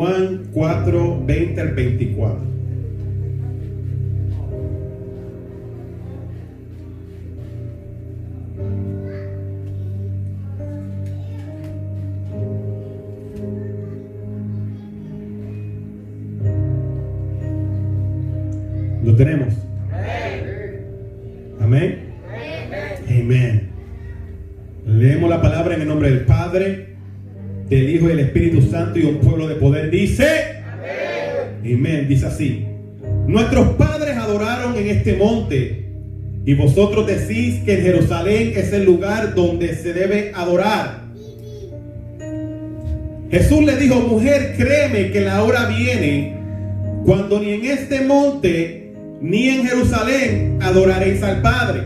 Juan 4, 20 al 24. ¿Lo tenemos? Amén. Amén. Leemos la palabra en el nombre del Padre, del Hijo y del Espíritu Santo, y un pueblo de poder dice amén. Dice así: nuestros padres adoraron en este monte, y vosotros decís que en Jerusalén es el lugar donde se debe adorar. Jesús le dijo: mujer, créeme que la hora viene cuando ni en este monte ni en Jerusalén adoraréis al Padre.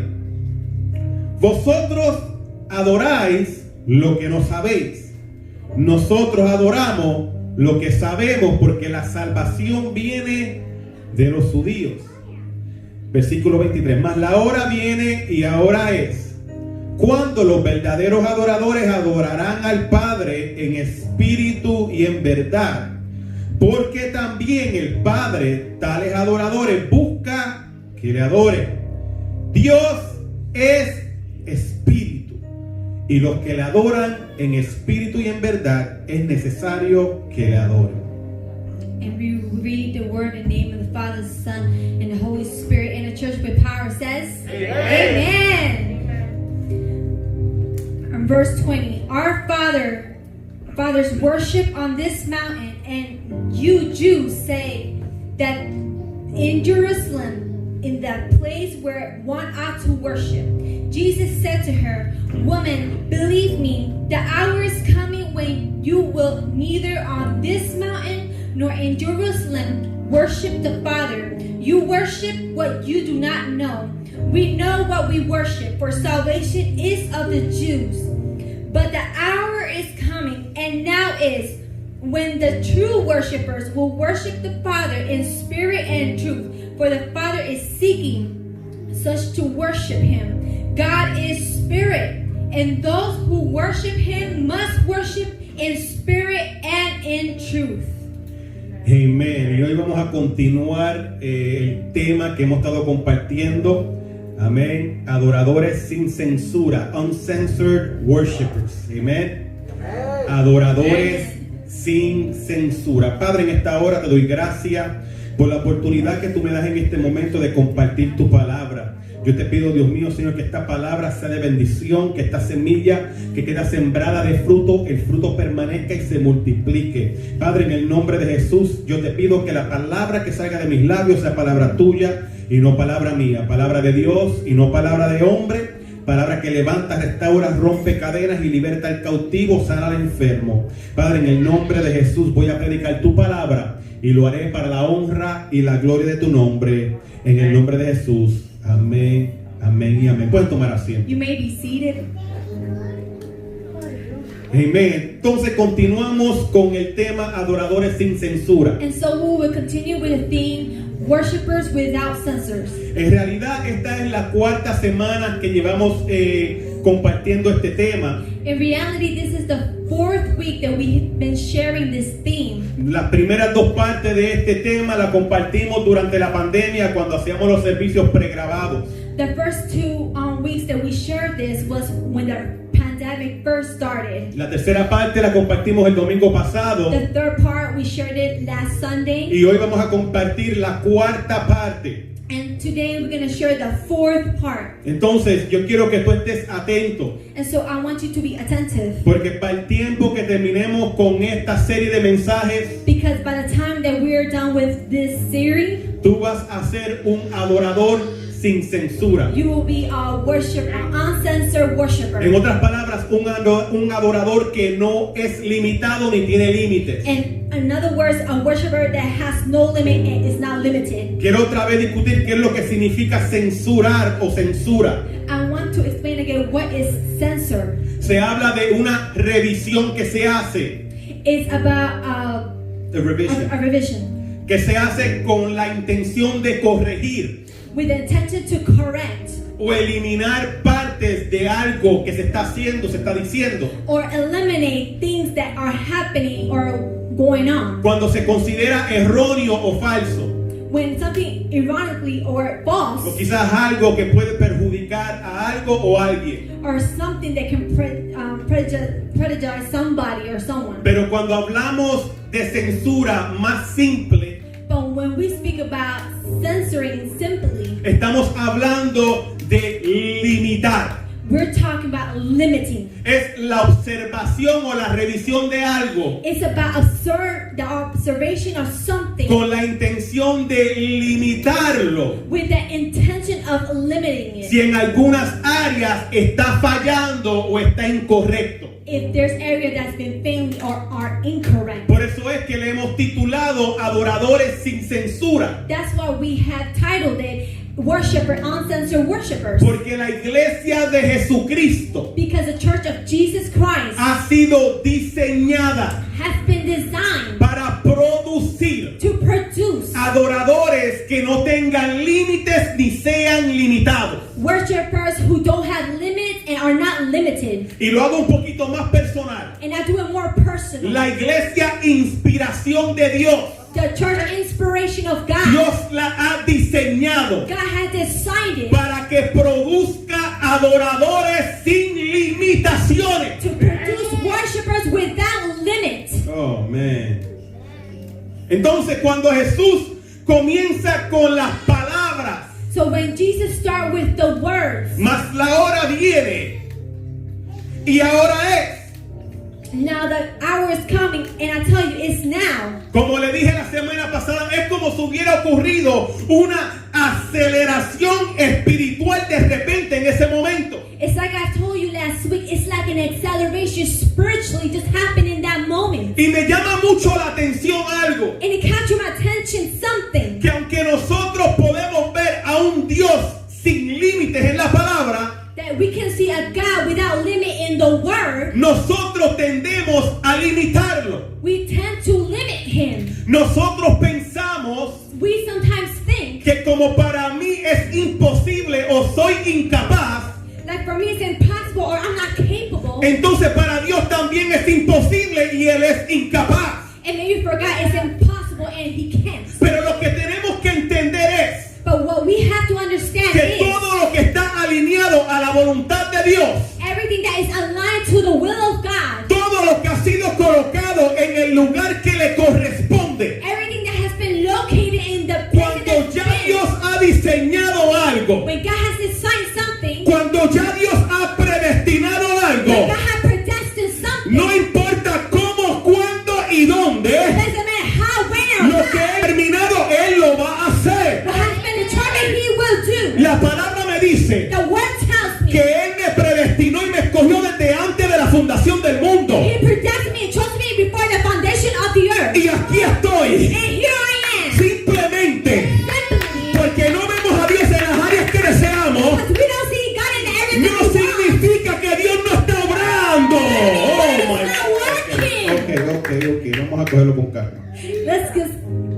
Vosotros adoráis lo que no sabéis. Nosotros adoramos lo que sabemos, porque la salvación viene de los judíos. Versículo 23. Mas la hora viene y ahora es, cuando los verdaderos adoradores adorarán al Padre en espíritu y en verdad. Porque también el Padre tales adoradores busca que le adoren. Dios es espíritu, y los que le adoran en espíritu y en verdad es necesario que le adoren. And we read the word in the name of the Father, the Son, and the Holy Spirit, and the church with power says, Amen. And verse 20, our fathers worship on this mountain, and you Jews say that in Jerusalem, in that place where one ought to worship. Jesus said to her, woman, believe me, the hour is coming when you will neither on this mountain nor in Jerusalem worship the Father. You worship what you do not know. We know what we worship, for salvation is of the Jews. But the hour is coming, and now is, when the true worshipers will worship the Father in spirit and truth, for the Father is seeking such to worship him. God is spirit, and those who worship him must worship in spirit and in truth. Amén. Y hoy vamos a continuar el tema que hemos estado compartiendo. Amén. Adoradores sin censura. Uncensored worshipers. Amén. Adoradores sin censura. Padre, en esta hora te doy gracias por la oportunidad que tú me das en este momento de compartir tu palabra. Yo te pido, Dios mío, Señor, que esta palabra sea de bendición, que esta semilla que queda sembrada de fruto, el fruto permanezca y se multiplique. Padre, en el nombre de Jesús, yo te pido que la palabra que salga de mis labios sea palabra tuya y no palabra mía, palabra de Dios y no palabra de hombre, palabra que levanta, restaura, rompe cadenas y liberta al cautivo, sana al enfermo. Padre, en el nombre de Jesús voy a predicar tu palabra y lo haré para la honra y la gloria de tu nombre, en el nombre de Jesús. Amén, amén y amén. Pueden tomar asiento. You may be seated. Amén. Entonces continuamos con el tema adoradores sin censura. And so we will continue with the theme, worshipers without censors. En realidad esta es la cuarta semana que llevamos compartiendo este tema. In reality, this is the fourth week that we've been sharing this theme. Las primeras dos partes de este tema la compartimos durante la pandemia cuando hacíamos los servicios pregrabados. The first two weeks that we shared this was when the pandemic first started. La tercera parte la compartimos el domingo pasado. The third part, we shared it last Sunday. Y hoy vamos a compartir la cuarta parte. And today we're going to share the fourth part. Entonces yo quiero que tú estés atento, And so I want you to be attentive. porque para el tiempo que terminemos con esta serie de mensajes, Because by the time that we're done with this series, tú vas a ser un adorador sin censura. you will be a worshiper, an uncensored worshiper. En otras palabras, un adorador que no es limitado ni tiene límites. And in other words, a worshiper that has no limit and is not limited. Quiero otra vez discutir qué es lo que significa censurar o censura. I want to explain again what is censor. Se habla de una revisión que se hace, It's about a revision, a revision que se hace con la intención de corregir, with the intention to correct, o eliminar partes de algo que se está haciendo, se está diciendo. or eliminate things that are happening or going on. Cuando se considera erróneo o falso. When something ironically or O false quizás algo que puede perjudicar a algo o a alguien. or something that can prejudice somebody or someone. Pero cuando hablamos de censura más simple, But when we speak about censoring simply, estamos hablando de limitar. we're talking about limiting. Es la observación o la revisión de algo It's about the observation of something con la intención de limitarlo. with the intention of limiting it. Si en algunas áreas está fallando o está incorrecto. If there's area that's been failing or are incorrect. Por eso es que le hemos titulado Adoradores sin Censura. That's why we have titled it Uncensored Worshipers. Porque la iglesia de Jesucristo Because the Church of Jesus Christ ha sido diseñada has been designed para producir to produce adoradores que no tengan límites ni sean limitados. worshipers who don't have limits and are not limited. Y lo hago un poquito más personal. And I do it more personal. La iglesia Inspiración de Dios, The Church Inspiration of God. Dios la ha diseñado God has decided para que produzca adoradores sin limitaciones. to produce worshipers without limits. Oh, man. Entonces, cuando Jesús comienza con las palabras, So when Jesus started with the words, mas la hora viene y ahora es. now the hour is coming, and I tell you, it's now. Como le dije la semana pasada, es como si hubiera ocurrido una aceleración espiritual de repente en ese momento. It's like I told you last week, it's like an acceleration spiritually just happened in that moment. Y me llama mucho la atención algo, And it captured my attention, something. que aunque nosotros podemos ver a un Dios sin límites en la palabra, That we can see a God without limit in the Word, nosotros tendemos a limitarlo. we tend to limit Him. Nosotros pensamos We sometimes think, que como para mí es imposible o soy incapaz, like for me it's impossible or I'm not capable. entonces para Dios también es imposible y Él es incapaz. And maybe for God it's impossible and He can't. Pero lo que tenemos que entender es But what we have to understand que is todo lo que está alineado a la voluntad de Dios, everything that is aligned to the will of God, todo lo que ha sido colocado en el lugar que le corresponde, everything that has been located in the place cuando that ya it's Dios ha diseñado algo, when God has designed something, cuando ya Dios ha predestinado when algo, God has predestined something, no importa cómo, cuándo y dónde, it doesn't matter how, when, or lo que how, ha terminado Él lo va a hacer. what has been determined He will do. La palabra me dice The word tells me que Él me predestinó y me escogió desde antes de la fundación del mundo. He predestined me and chose me before the foundation of the earth. Y aquí estoy, And here I am. simplemente Simply porque no vemos a Dios en las áreas que deseamos, because we don't see God in the areas no that we want. significa que Dios no está obrando. God is not working. Ok, vamos a cogerlo con calma. Let's just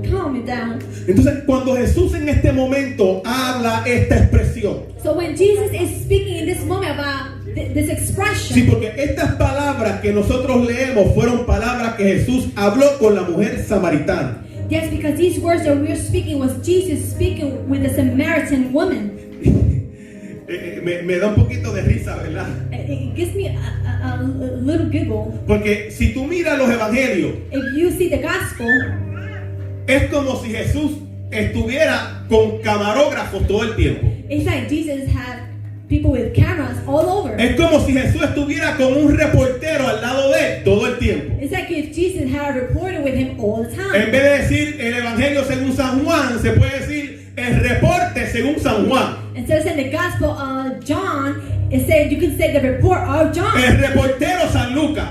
calm it down. Entonces, cuando Jesús en este momento habla esta expresión, So when Jesus is speaking in this moment about this sí, expression, porque estas palabras que nosotros leemos fueron palabras que Jesús habló con la mujer samaritana. yes, because these words that we're speaking was Jesus speaking with a Samaritan woman. Me da un poquito de risa, ¿verdad? It gives me a little giggle. Porque si tú miras los evangelios, If you see the gospel, es como si Jesús estuviera con camarógrafos todo el tiempo. it's like Jesus had people with cameras all over. Es como si Jesús estuviera con un reportero al lado de él todo el tiempo. It's like if Jesus had a reporter with him all the time. En vez de decir el evangelio según San Juan, se puede decir el reporte según San Juan. Instead of saying the gospel of John, it said you can say the report of John, El reportero San Lucas.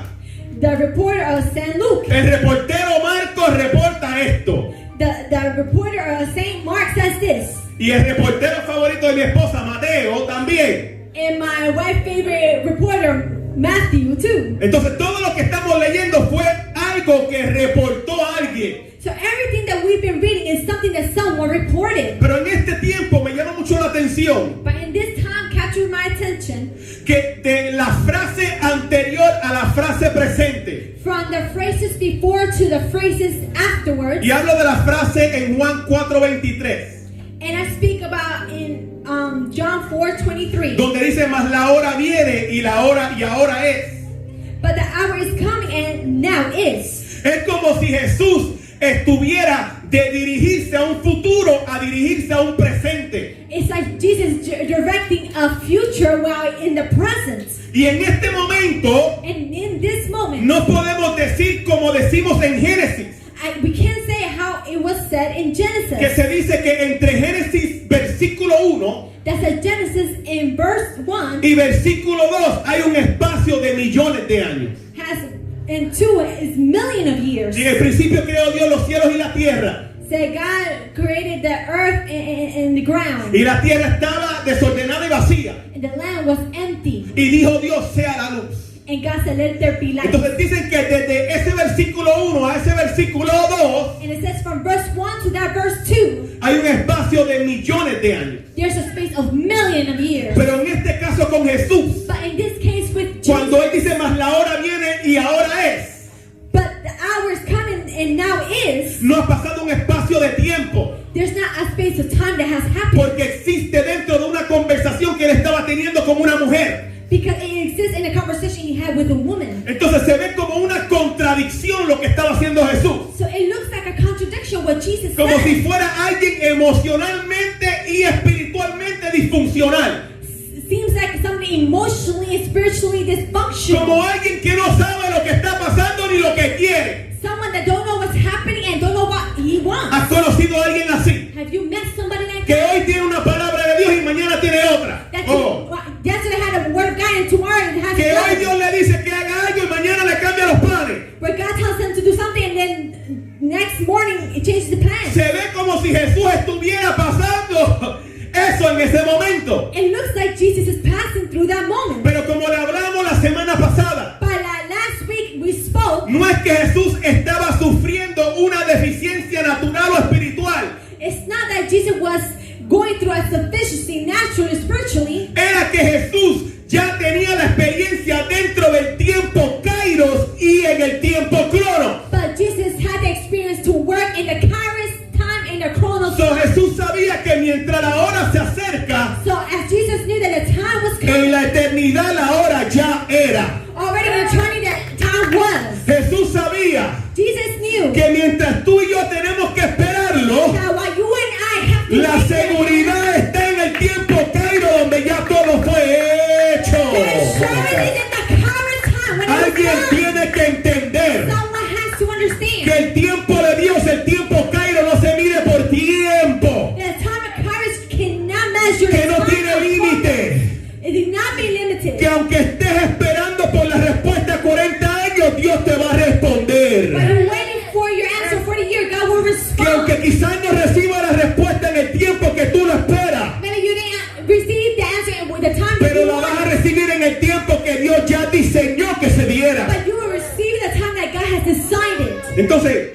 the reporter of St. Luke, El reportero Marcos reporta esto. the reporter of St. Mark says this, Y el reportero favorito de mi esposa, Mateo, también. and my wife's favorite reporter, Matthew, too. Entonces todo lo que estamos leyendo fue algo que reportó alguien. So everything that we've been reading is something that someone reported. Pero en este tiempo me llama mucho la atención But in this time attention que de la frase anterior a la frase presente. from the phrases before to the phrases afterwards. Y hablo de la frase en Juan 4:23, And I speak about in John 4:23. donde dice, mas la hora viene y la hora y ahora es. But the hour is coming and now is. Es como si Jesús estuviera de dirigirse a un futuro a dirigirse a un presente. It's like Jesus directing a future while in the present. Y en este momento And in this moment, no podemos decir como decimos en Génesis, we can't say how it was said in que Genesis. se dice que entre Génesis versículo 1 That's a Genesis in verse 1 y versículo 2 hay un espacio de millones de años. has in 2 is million of years. Y en el principio creó Dios los cielos y la tierra. Say God created the earth and the ground. Y la tierra estaba desordenada y vacía. And the land was empty. Y dijo Dios, sea la luz. And God said, let there be light. Entonces dicen que desde ese versículo 1 a ese versículo 2 And it says from verse 1 to that verse 2, hay un espacio de millones de años. there's a space of million of years. Pero en este caso con Jesús, But in this case with cuando Él Jesus, dice, mas la hora viene y ahora es, but the hour is coming and now is, no ha pasado un espacio de tiempo, there's not a space of time that has happened. porque existe dentro de una conversación que Él estaba teniendo con una mujer. Because it exists in a conversation he had with a woman. Entonces se ve como una contradicción lo que estaba haciendo Jesús. So it looks like a contradiction what Jesus Como said. si fuera alguien emocionalmente y espiritualmente disfuncional. Seems like something emotionally and spiritually dysfunctional. Como alguien que no sabe lo que está pasando ni lo que quiere. Someone that don't know what's happening and don't know what he wants. ¿Has conocido a alguien así? Have you met somebody like Que that? hoy tiene una palabra de Dios y mañana tiene otra. That Oh. yesterday had a word of God and tomorrow it has Que hoy another. Dios le dice que haga algo y mañana le cambia los planes. Where God tells them to do something and then next morning it changes the plan. Se ve como si Jesús estuviera pasando eso en ese momento. It looks like Jesus is passing through that moment. Pero como le hablamos la semana pasada, But last week we spoke. no es que Jesús estaba sufriendo una deficiencia natural o espiritual. It's not that Jesus was going through a sufficiency naturally, spiritually. Era que Jesús ya tenía la experiencia dentro del tiempo Kairos y en el tiempo Crono. But Jesus had the experience to work in the Kairos time and the Chronos So time. Jesús sabía que mientras la hora se acerca, So as Jesus knew that the time was en coming, la eternidad la hora ya era. already in eternity that time was. Jesús sabía Jesus knew que mientras tú y yo tenemos que esperarlo, that while you and I have to la wait there, seguridad está en el tiempo Kairos donde ya todo fue hecho. the assurance is in the Kairos time when it Alguien was done. tiene que entender Someone has to understand que el tiempo de Dios, el tiempo Kairos no se mide por tiempo, that the time of Kairos cannot measure que the no time tiene of límite, It did not be limited. que aunque estés esperando por la respuesta 40 años, Dios te va a responder. But you're waiting for your answer for the year, God will Que respond. aunque quizás no reciba la respuesta en el tiempo que tú lo esperas, Maybe you didn't receive the answer with the time that pero you la vas a wanted, recibir en el tiempo que Dios ya diseñó que se diera. but you will receive the time that God has decided. Entonces,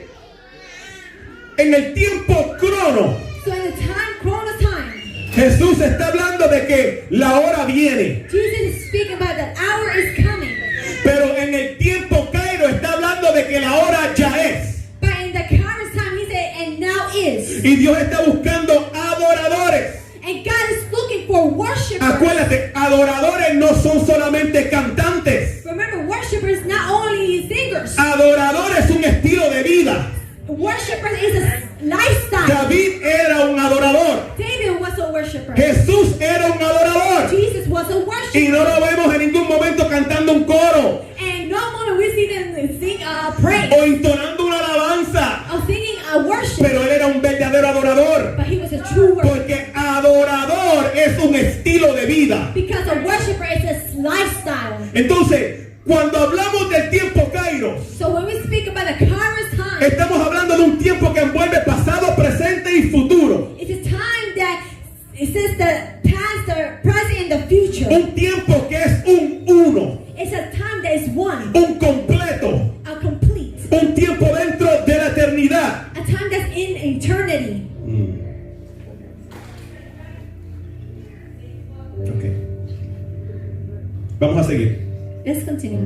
en el tiempo crono, So in the time, Chronos time, Jesús está hablando de que la hora viene. Jesus is speaking about the hour is coming. Pero en el tiempo Cairo está hablando de que la hora ya es. But in the Kairos time, he said, and now is. Y Dios está buscando adoradores. And God is looking for worshipers. Acuérdate, adoradores no son solamente cantantes. Remember, worshipers not only singers. Adorador es un estilo de vida. Worshipers is a lifestyle. David era un adorador. David was a worshiper. Jesús era un adorador. Jesus was a Y worshiper. no lo vemos en ningún momento cantando un coro And no moment we see them sing a praise o entonando una alabanza. or singing a worship. Pero él era un verdadero adorador. But he was a true worshiper. Porque adorador es un estilo de vida. Because a worshiper is a lifestyle. Entonces, cuando hablamos del tiempo Kairos, So when we speak about the Kairos time, estamos hablando de un tiempo que envuelve pasado, presente y futuro. it's a time that it says the past, the present, and the future. Un tiempo que es un uno, It's a time that is one, un completo, a complete, un tiempo dentro de la eternidad. a time that's in eternity. Okay. Vamos a seguir. Let's continue.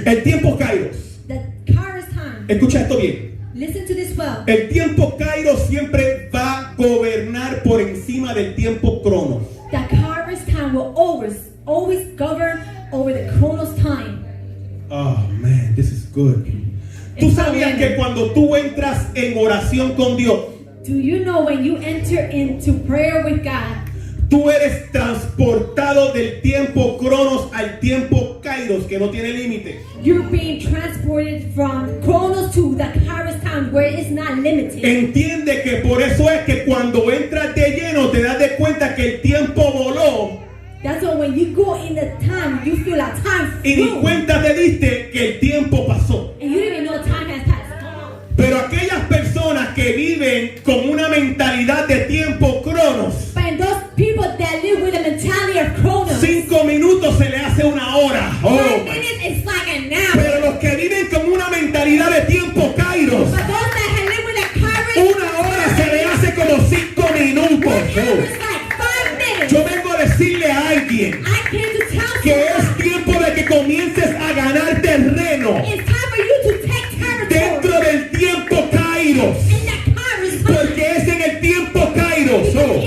El tiempo Kairos. The Kairos time. Escucha esto bien. Listen to this well. El tiempo Kairos siempre va a gobernar por encima del tiempo Cronos. The Kairos time will always govern over the Chronos time. Oh man, this is good. ¿Tú sabías que cuando tú entras en oración con Dios, Do you know when you enter into prayer with God, tú eres transportado del tiempo Cronos al tiempo Kairos, que no tiene límite? you're being transported from Chronos to the Kairos time where it's not limited. Entiende que por eso es que cuando entras de lleno te das de cuenta que el tiempo voló That's why when you go in the time, you feel like time y ni flew, cuenta te diste que el tiempo pasó. and you don't even know time has passed. Pero aquellas personas que viven con una mentalidad de tiempo Cronos, But those people that live with the mentality of Chronos, 5 minutos se le hace una hora. Oh, 5 my. minutes is like an hour. Pero los que viven con una mentalidad de tiempo Kairos, But those that live with a Kairos, una hora se le hace como 5 minutos. it's Oh. like 5 minutes. Yo vengo a decirle a alguien I came to tell que you es tiempo de que comiences a ganar terreno it's time for you to take territory dentro del tiempo Kairos, in the Kairos time. porque es en el tiempo Kairos. Oh.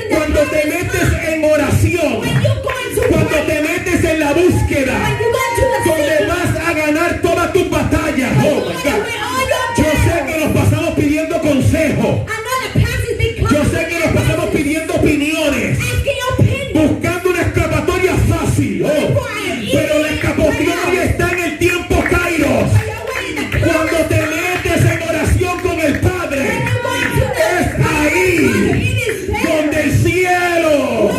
Cuando te metes en oración, When you go into cuando prayer, te metes en la búsqueda, when you go to the donde secret, vas a ganar todas tus batallas. when Oh you my win God. all your Yo sé battles. que nos pasamos pidiendo consejo. I know the past is big Yo sé que nos pasamos pidiendo opiniones, asking your opinion. buscando una escapatoria fácil. Oh. Pero la escapatoria está en el tiempo Kairos. But you're waiting the Cuando te metes en oración con el Padre, es ahí donde el cielo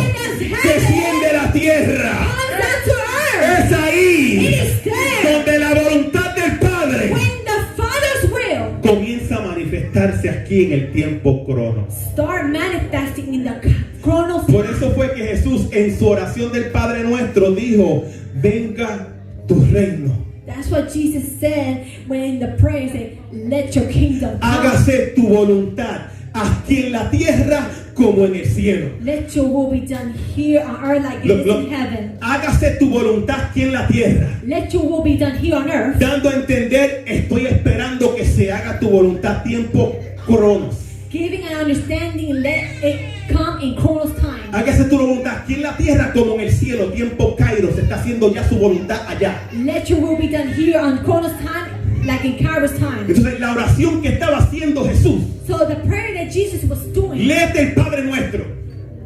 desciende a la tierra. comes down to earth. Es ahí It is there. donde la voluntad del Padre When the Father's will comienza a manifestarse aquí en el tiempo Cronos. start manifesting in the Chronos Por time. eso fue que Jesús en su oración del Padre Nuestro dijo, venga tu reino, That's what Jesus said when in the prayer said, let your kingdom come. hágase tu voluntad, aquí en la tierra como en el cielo. Let your will be done here on earth like it Look, is look. in heaven. Hágase tu voluntad aquí en la tierra. Let your will be done here on earth. Dando a entender, estoy esperando que se haga tu voluntad tiempo Cronos. Giving an understanding, let it come in Chronos time. Hágase tu voluntad aquí en la tierra como en el cielo. Tiempo Kairos, se está haciendo ya su voluntad allá. Let your will be done here on Chronos time like in Kairos time. Entonces la oración que estaba haciendo Jesús, So the prayer that Jesus was doing, léete el Padre Nuestro.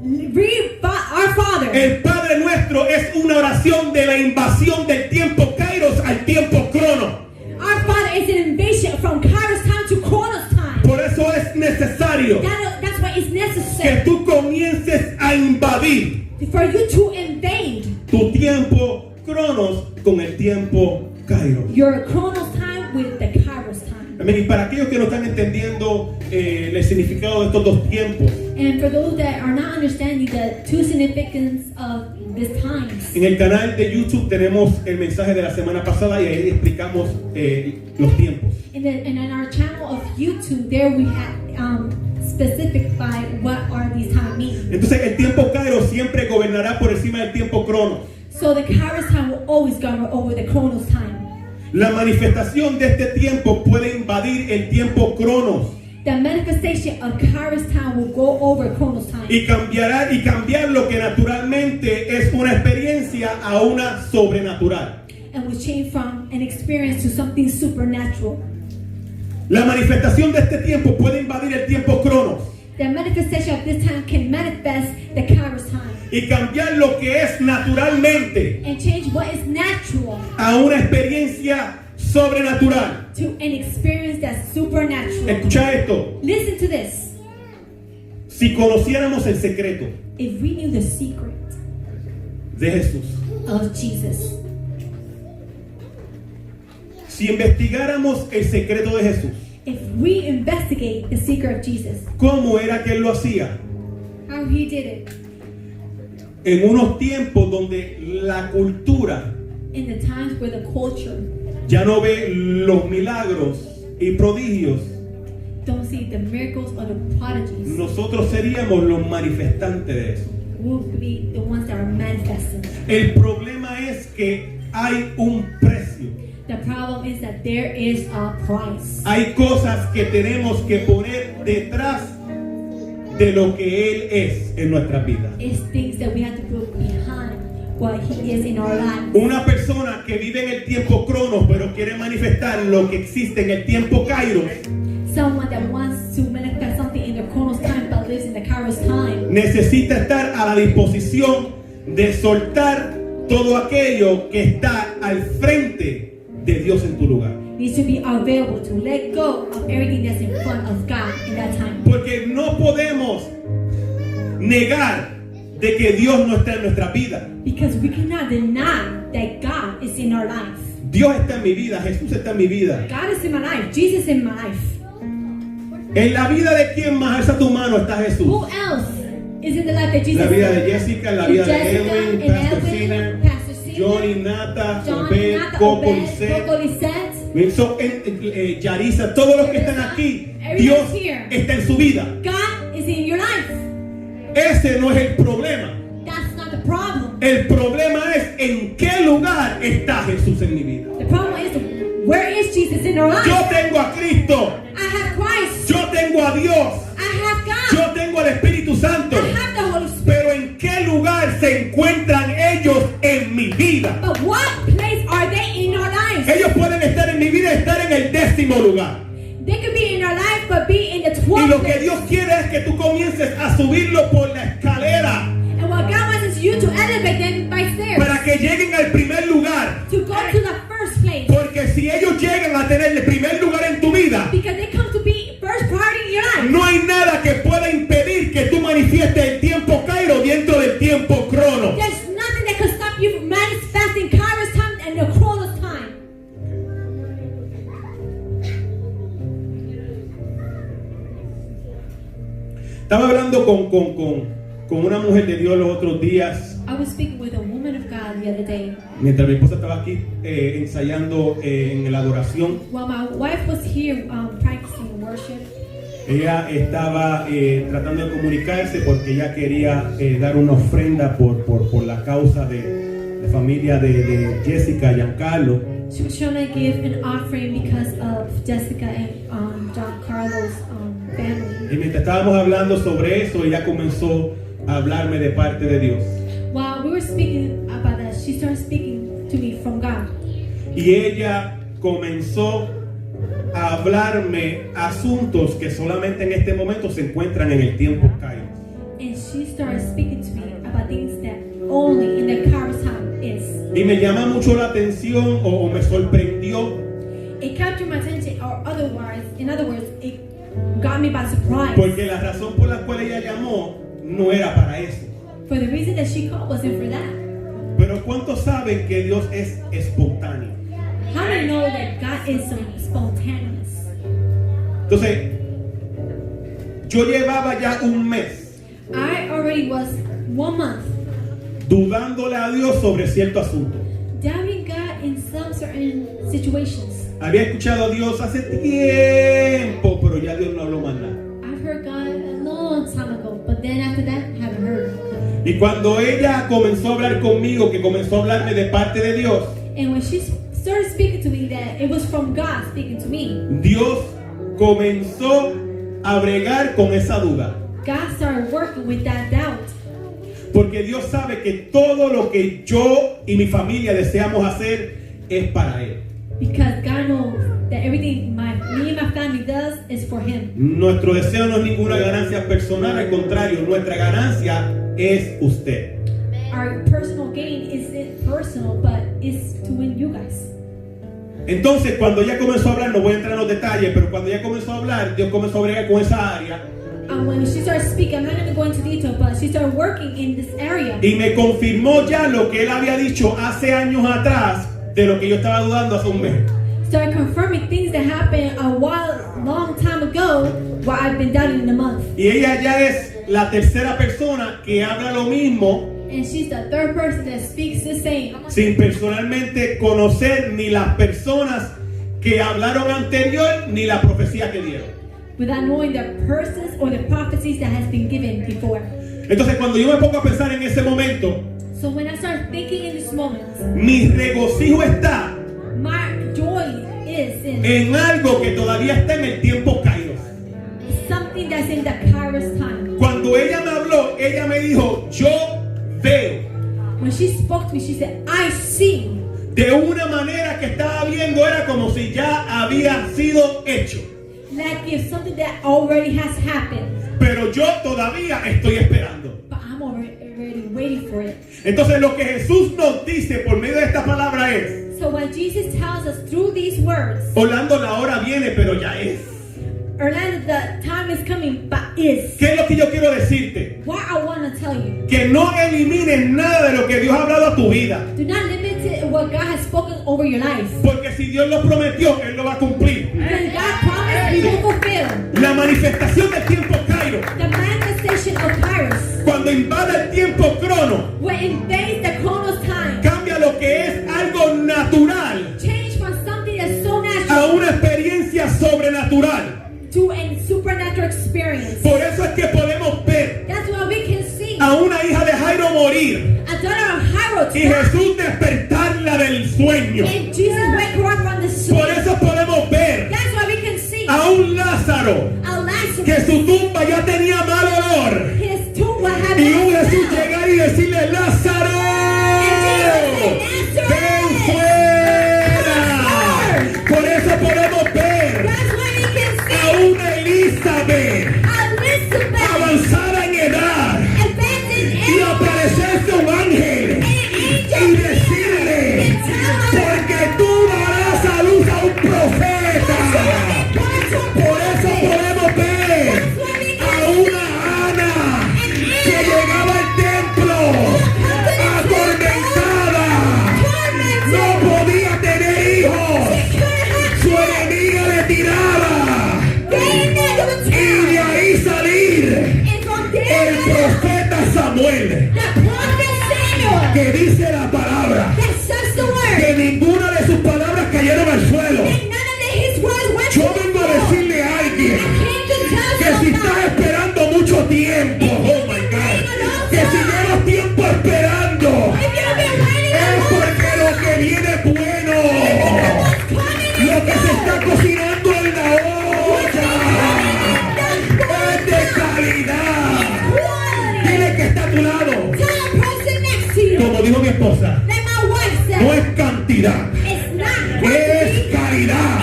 read our Father. El Padre Nuestro es una oración de la invasión del tiempo Kairos al tiempo Crono. Our Father is an invasion from Kairos time to Chronos time. Por eso es necesario That's why it's que necessary tú comiences a invadir for you to invade tu tiempo Cronos con el tiempo Kairos. your Chronos time with the Kairos time. Amén. Y para aquellos que no están entendiendo el significado de estos dos tiempos, And for those that are not understanding the two significance of these times, en el canal de YouTube tenemos el mensaje de la semana pasada y ahí explicamos los tiempos. and on our channel of YouTube, there we have specified what are these time mean. Entonces el tiempo Kairos siempre gobernará por encima del tiempo Cronos. So the Kairos time will always govern over the Chronos time. La manifestación de este tiempo puede invadir el tiempo Cronos The manifestation of Kairos time will go over Chronos time y cambiar lo que naturalmente es una experiencia a una sobrenatural. and will change from an experience to something supernatural. La manifestación de este tiempo puede invadir el tiempo Cronos The manifestation of this time can manifest the Kairos time y cambiar lo que es naturalmente and change what is natural a una experiencia sobrenatural. to an experience that's supernatural. Escucha esto. Listen to this. Si conociéramos el secreto If we knew the secret de Jesús, of Jesus, si investigáramos el secreto de Jesús, if we investigate the secret of Jesus, ¿cómo era que él lo hacía? how he did it, En unos tiempos donde la cultura in the times where the culture ya no ve los milagros y prodigios, don't see the miracles or the prodigies, nosotros seríamos los manifestantes de eso. will be the ones that are manifesting. El problema es que hay un precio. The problem is that there is a price. Hay cosas que tenemos que poner detrás de lo que Él es en nuestras vidas. It's things that we have to put behind what He is in our lives. Una persona que vive en el tiempo Cronos, pero quiere manifestar lo que existe en el tiempo Kairos, Someone that wants to manifest something in the Chronos time but lives in the Kairos time necesita estar a la disposición de soltar todo aquello que está al frente de Dios en tu lugar. needs to be available to let go of everything that's in front of God in that time. Porque no podemos negar de que Dios no está en nuestra vida. Because we cannot deny that God is in our life. Dios está en mi vida, Jesús está en mi vida. God is in my life. Jesus is in my life. En la vida de quién más, alza tu mano, está Jesús. Who else is in the life that Jesus La vida is? de Jessica, la vida de Jessica, Edwin, and Pastor Edwin, Sinner, Pastor Sinner, Johnny, Nata, John, Obed, Nata, Coco, Obed, Lisette, Coco, Lisette. Yarisa, todos los que están aquí, Dios está en su vida. God is in your life. Ese no es el problema. That's not the problem. El problema es en qué lugar está Jesús en mi vida. The problem is, where is Jesus in our life? Yo tengo a Cristo, I have Christ. yo tengo a Dios, I have God. yo tengo al Espíritu Santo. I have the Holy Spirit. Pero en qué lugar se encuentran ellos en mi vida. But what place are they in our lives? Ellos pueden estar en mi vida y estar en el 10º lugar. They could be in our life, but be in the Y 12th lo que place. Dios quiere es que tú comiences a subirlo por la escalera And what God wants is you to elevate them by stairs. para que lleguen al primer lugar. To go to the first place. Porque si ellos llegan a tener el primer lugar en tu vida, Because they come to be first priority in your life. no hay nada que pueda impedir que tú manifiestes el tiempo Cairo dentro del tiempo Crono. There's nothing that could stop you from manifesting Kairos time and the Chronos time. Estaba hablando con una mujer de Dios los otros días, I was speaking with a woman of God the other day. mientras mi esposa estaba aquí ensayando en la adoración. While my wife was here practicing worship, Ella estaba tratando de comunicarse porque ella quería dar una ofrenda por la causa de la familia de Jessica y Giancarlo. she was trying to give an offering because of Jessica and John Carlos' family. Y mientras estábamos hablando sobre eso, ella comenzó a hablarme de parte de Dios. While we were speaking about that, she started speaking to me from God. Y ella comenzó a hablarme asuntos que solamente en este momento se encuentran en el tiempo Kairos. And she started speaking to me about things that only in the Kairos time is. Y me llama mucho la atención o me sorprendió It captured my attention, or otherwise, in other words, it got me by surprise. porque la razón por la cual ella llamó no era para eso. For the reason that she called wasn't for that. Pero ¿cuántos saben que Dios es espontáneo? How do you know that God is so spontaneous? Entonces, yo llevaba ya un mes I already was 1 month dudándole a Dios sobre cierto asunto. doubting God in some certain situations. Había escuchado a Dios hace tiempo, pero ya Dios no habló más nada. I've heard God a long time ago, but then after that, haven't heard. Y cuando ella comenzó a hablar conmigo, que comenzó a hablarme de parte de Dios, And when she started speaking to me, that it was from God speaking to me. Dios comenzó a bregar con esa duda. God started working with that doubt. Porque Dios sabe que todo lo que yo y mi familia deseamos hacer es para Él. Because God knows that everything me and my family does is for Him. Nuestro deseo no es ninguna ganancia personal, al contrario, nuestra ganancia es usted. Our personal gain isn't personal, but it's to win you guys. Entonces, cuando ella comenzó a hablar, no voy a entrar en los detalles, pero cuando ella comenzó a hablar, Dios comenzó a bregar con esa área. When she started speaking, I'm not going to go into detail, but she started working in this area. Y me confirmó ya lo que él había dicho hace años atrás, de lo que yo estaba dudando hace un mes. Started confirming things that happened long time ago, what I've been doubting in a month. Y ella ya es la tercera persona que habla lo mismo, And she's the third person that speaks the same, sin personalmente conocer ni las personas que hablaron anterior, ni la profecía que dieron. without knowing the persons or the prophecies that has been given before. Entonces cuando yo me pongo a pensar en ese momento, So when I start thinking in this moment, mi regocijo está my joy is in en algo que todavía está en el tiempo Kairos. something that's in the Kairos time. Cuando ella me habló, ella me dijo, yo veo. When she spoke to me, she said, I see. De una manera que estaba viendo era como si ya había sido hecho. Like if something that already has happened. Pero yo todavía estoy esperando. But I'm already waiting for it. Entonces lo que Jesús nos dice por medio de esta palabra es, So what Jesus tells us through these words, Orlando, la hora viene, pero ya es. Orlando, the time is coming, but is. ¿Qué es lo que yo quiero decirte? What I want to tell you. Que no elimines nada de lo que Dios ha hablado a tu vida. Do not limit it what God has spoken over your life. Porque si Dios lo prometió, Él lo va a cumplir. Because God promised, He will fulfill. La manifestación del tiempo Kairos, The manifestation of Kairos, cuando invade el tiempo crono, when invades the Chronos time, cambia lo que es algo natural change from something that's so a natural una experiencia sobrenatural. to a supernatural experience. Por eso es que podemos ver That's why we can see a una hija de Jairo morir a daughter of Hiero y die, Jesús despertarla del sueño. and Jesus wake her up from the Por sleep. eso podemos ver That's why we can see a un Lázaro a Lazarus, que su tumba ya tenía mal olor his tomb will have y un Jesús smell. llegar y decirle, Lázaro, ven fuera. Por eso podemos ver That's why we can a see una Elizabeth Elizabeth avanzada en edad advancing y in aparecerse un ángel y decirle, porque tú darás a luz a un profeta. Por eso podemos ver a una Ana que llegaba al templo atormentada, no podía tener hijos, su enemiga le tiraba y de ahí salir el profeta Samuel, que dice la palabra que ninguna de sus palabras cayeron al suelo. Yo vengo a decirle a alguien que si estás esperando mucho tiempo, oh my God, que si llevas tiempo esperando, es porque lo que viene es bueno, lo que se está cocinando en la olla es de calidad. Dile que está a tu lado, como dijo mi esposa, no es cantidad, es calidad.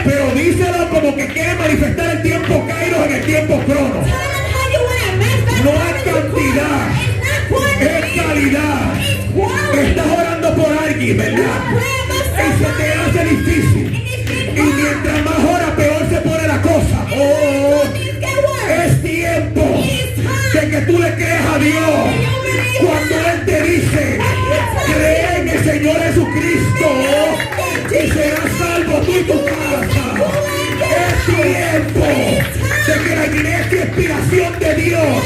Pero díselo como que quiere manifestar el tiempo Kairos en el tiempo crono. No es cantidad, es calidad. Estás orando por alguien, ¿verdad? Y se te hace difícil. Y mientras más horas, peor se pone la cosa. Oh, es tiempo de que tú le creas a Dios. Cuando Él te dice, cree en el Señor Jesucristo y serás salvo tú y tu casa. Es tiempo de que la iglesia inspiración de Dios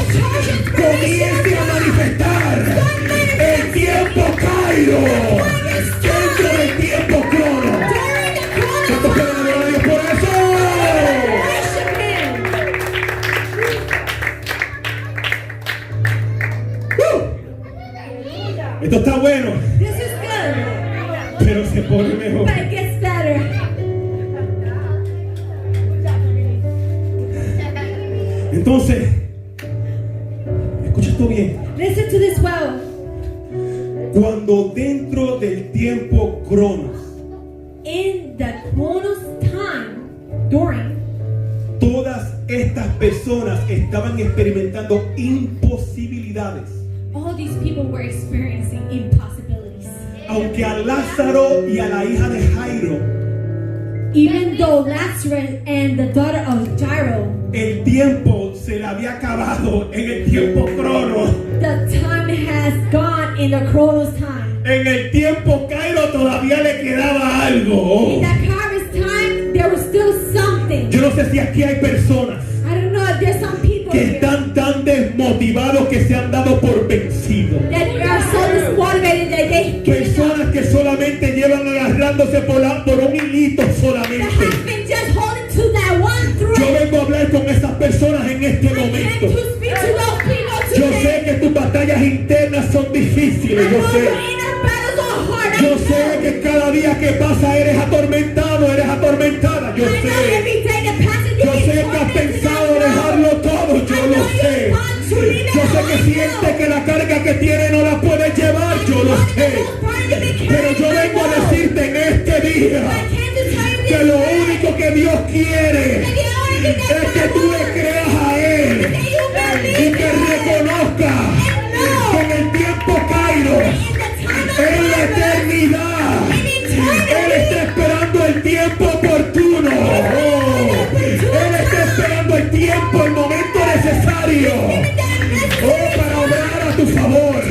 comience a manifestar el tiempo Kairos dentro del tiempo crono. ¿Cuántos pueden adorar a Dios por eso? Esto está bueno, This is good, pero se pone mejor. but it gets better. Entonces, escucha esto bien. Listen to this well. Cuando dentro del tiempo cronos, In the Chronos time, during, todas estas personas estaban experimentando imposibilidades. all these people were experiencing impossibilities. Aunque a Lázaro y a la hija de Jairo, Even though Lazarus and the daughter of Jairo, el tiempo se le había acabado en el tiempo crono. the time has gone in the Chronos time. En el tiempo Cairo todavía le quedaba algo. In the Kairos time, there was still something. Yo no sé si aquí hay personas I don't know if there's some people que here están tan desmotivados que se han dado por vencidos. that are so dismotivated that they Personas que solamente llevan agarrándose por un hilito that solamente. have been just holding to that one Yo thread. vengo a hablar con esas personas en este I came momento. to speak to those people batallas internas son difíciles, I yo know sé. your inner battles are hard. I Yo know. sé que cada día que pasa eres atormentado, eres atormentada, yo I know sé. every day that passes you Yo get sé que has tormented. pensado I know. dejarlo todo, yo I lo know you sé. want to leave it Yo sé all. que I siente know. que la carga que tiene no la puedes llevar, yo lo sé. Pero yo vengo a decirte en este día que lo único que Dios quiere es que tú le creas a Él y que reconozcas que en el tiempo Kairos, en la eternidad, Él está esperando el tiempo oportuno. Él está esperando el tiempo, el momento necesario. Para obrar a tu favor.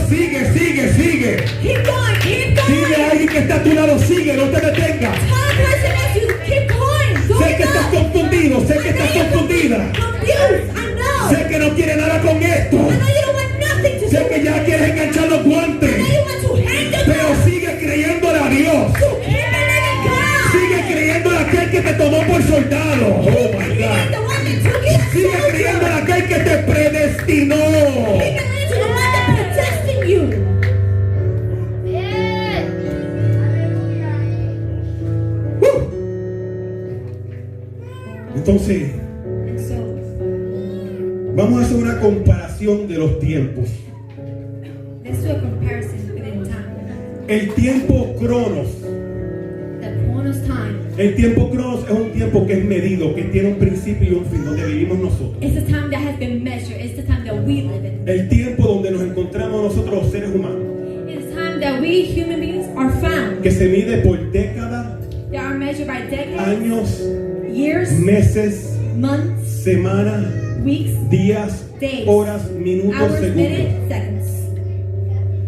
Sigue, sigue, sigue. Keep going, keep going. Sigue a alguien que está a tu lado, sigue, no te detengas. Tell the person next to you, keep going. Don't Sé que estás stop. confundido, sé que estás confundida. Confused, I know. Sé que no quieres nada con esto. I know you don't want nothing to Sé do. que ya quieres enganchar los I know guantes. you want to hang the Pero sigue creyéndole a Dios. to keep believing God. Sigue creyéndole a aquel que te tomó por soldado. Oh my He ain't the God. one that took it. Sigue creyéndole a aquel que te predestinó. He believes in the one that predestined you. Entonces, And so, vamos a hacer una comparación de los tiempos. let's do a comparison within time. El tiempo Cronos. The Chronos time El tiempo Cronos es un tiempo que es medido, que tiene un principio y un fin, donde vivimos nosotros. is the time that has been measured. It's the time that we live in. El tiempo donde nos encontramos nosotros los seres humanos, It's the time that we human beings are found. que se mide por décadas, They are measured by decades, años, years, meses, months, semanas, weeks, días, days, horas, minutos, hours, segundos. minutes, seconds.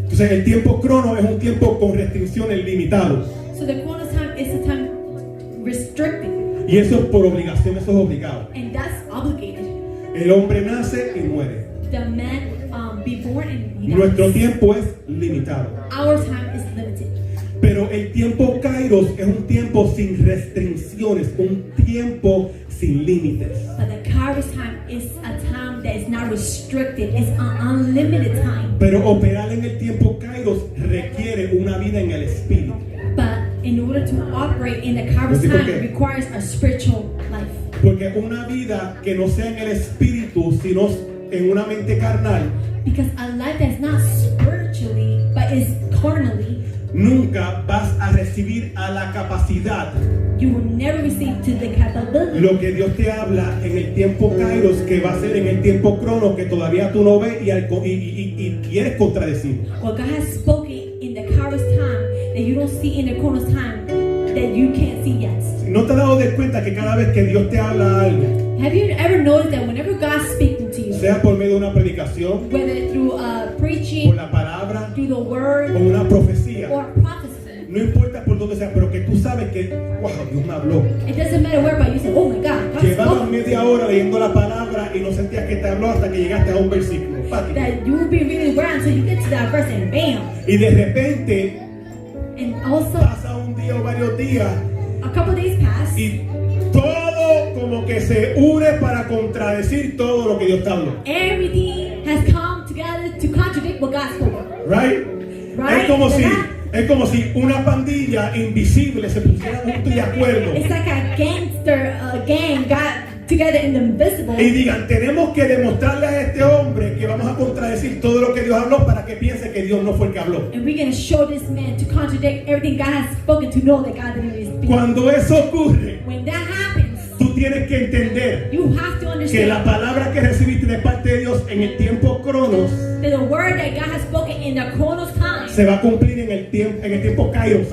Entonces el tiempo Cronos es un tiempo con restricciones limitadas. So the Chronos time is the time restricted, Y eso es por obligación, eso es obligado. and that's obligated. El hombre nace y muere. The man be born and he Nuestro dies. tiempo es limitado. Our time is limited. Pero el tiempo Kairos es un tiempo sin restricciones, un tiempo sin límites. But the Kairos time is a time that is not restricted. It's an unlimited time. Pero operar en el tiempo Kairos requiere una vida en el espíritu. But in order to operate in the Kairos ¿Sí por time, qué? it requires a spiritual life. Porque una vida que no sea en el espíritu, sino en una mente carnal, Because a life that's not spiritually, but is carnally, nunca vas a recibir a la capacidad you will never receive to the capability. lo que Dios te habla en el tiempo Kairos, que va a ser en el tiempo Cronos, que todavía tú no ves y quieres contradecir. What God has spoken in the Kairos time that you don't see in the Chronos time that you can't see yet. ¿No te has dado de cuenta que cada vez que Dios te habla algo, Have you ever noticed that whenever God's speaking to you, sea por medio de una predicación, whether through por preaching, la palabra through the o word, una profecía, or prophecy, no importa por dónde sea, pero que tú sabes que, wow, Dios me habló. it doesn't matter where, but you say, oh my God, God Llevabas spoke. media hora leyendo la palabra y no sentías que te habló hasta que llegaste a un versículo. Fácil. That you will be really aware until you get to that verse and bam. Y de repente And also, pasa un día o varios días a couple days pass, y todo como que se une para contradecir todo lo que Dios te habló. everything has come together to contradict what God spoke. Right? Right? Es como si una pandilla invisible se pusiera juntos y de acuerdo It's like a gangster gang got together in the invisible. y digan, tenemos que demostrarle a este hombre que vamos a contradecir todo lo que Dios habló para que piense que Dios no fue el que habló. And we're going to show this man to contradict everything God has spoken to know that God didn't really speak. Cuando eso ocurre, When that happens, tú tienes que entender you have to que la understand palabra que recibiste de parte de Dios en el tiempo Cronos that the word that God has spoken in the Chronos time, se va a cumplir en el tiempo Kairos,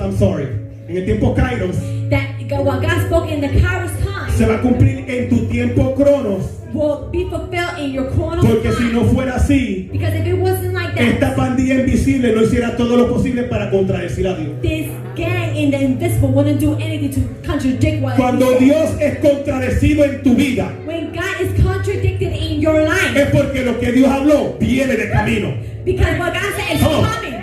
en el tiempo Kairos what God spoke in the Kairos time, se va a cumplir en tu tiempo Cronos, will be fulfilled in your Chronos porque si time. no fuera así, Because if it wasn't like that, esta pandilla invisible no hiciera todo lo posible para contradecir a Dios. this gang in the invisible wouldn't do anything to contradict what Cuando he said. Dios es contradecido en tu vida, When God is contradicted in your life, es porque lo que Dios habló viene de camino. because what God said is Oh. coming.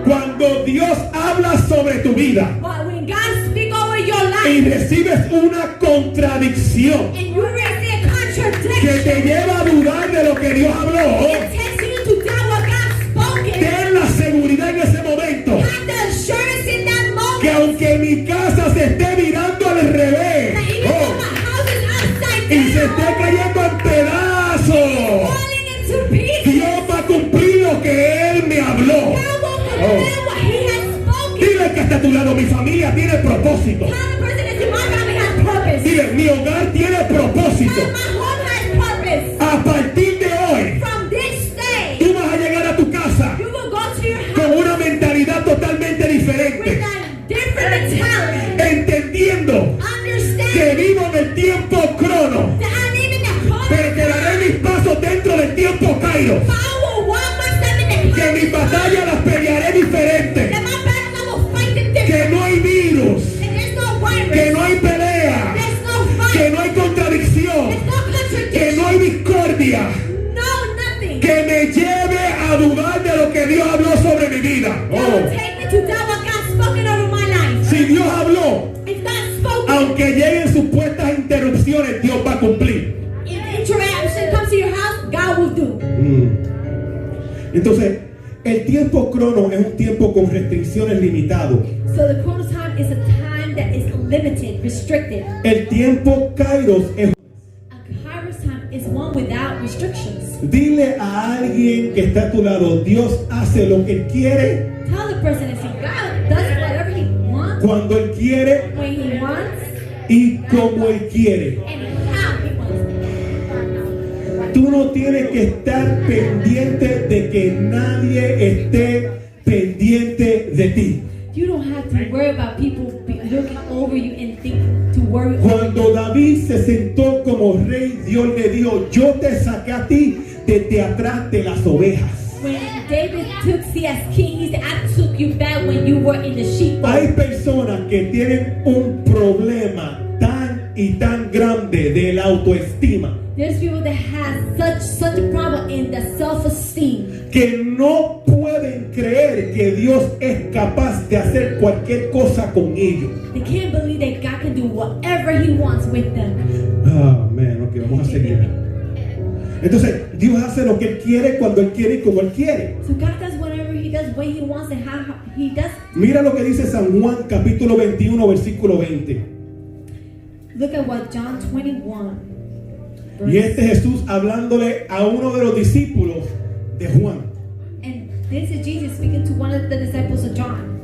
Cuando Dios habla sobre tu vida But when God speaks over your y life recibes una contradicción, and you receive a que te lleva a dudar de lo que Dios habló, It takes you to doubt what God spoken. ten la seguridad en ese momento Have the assurance in that moment. que aunque mi casa se esté mirando al revés, That even though my house is upside y se down, esté cayendo en pedazos, falling into pieces, Dios va a cumplir lo que Él me habló. God will fulfill what He has spoken. Dile que hasta a tu lado mi familia tiene propósito. Tell the person that's in my family has purpose. Dile, mi hogar tiene propósito. Tell my home has purpose. A partir de hoy, From this day, tú vas a llegar a tu casa you will go to your house con una mentalidad totalmente with diferente, a different mentality. entendiendo que Understand vivo en el tiempo crono, that I'm in the corner. pero que daré mis pasos dentro del tiempo Kairos, I will walk myself in the que mis batallas las pelearé diferente, that my battle I will fight them different. que no hay virus, And there's no virus. que no hay pelea, There's no que fight. no hay contradicción, There's no que no contradiction. hay discordia, No, nothing. que me lleve a dudar de lo que Dios habló sobre mi vida. That will take me to doubt what God's spoken over my life. Si Dios habló, If God spoke, aunque lleguen supuestas interrupciones, Dios va a cumplir. if interaction comes to your house, God will do. Entonces, el tiempo crono es un tiempo con restricciones limitado. So the chronos time is a time that is limited, restricted. El tiempo Kairos es... A kairos time is one without restrictions. Dile a alguien que está a tu lado, Dios hace lo que Él quiere, Tell the person that God does whatever He wants, cuando Él quiere when He wants, y como Él quiere. and how He wants. Tú no tienes que estar pendiente de que nadie esté pendiente de ti. You don't have to worry about people looking over you and think to worry over you. Cuando David se sentó como rey, Dios le dijo, yo te saqué a ti desde atrás de las ovejas. When David took seat as king, he said, I took you back when you were in the sheepfold. Hay personas que tienen un problema tan y tan grande de la autoestima There's people that have such a problem in the self-esteem. que no pueden creer que Dios es capaz de hacer cualquier cosa con ellos. They can't believe that God can do whatever He wants with them. Amén, ok, vamos a seguir. Entonces, Dios hace lo que Él quiere, cuando Él quiere y como Él quiere. So God does whatever He does, when He wants, and how He does. Mira lo que dice San Juan, capítulo 21, versículo 20. Look at what John 21. Y este Jesús hablándole a uno de los discípulos de Juan. And this is Jesus speaking to one of the disciples of John.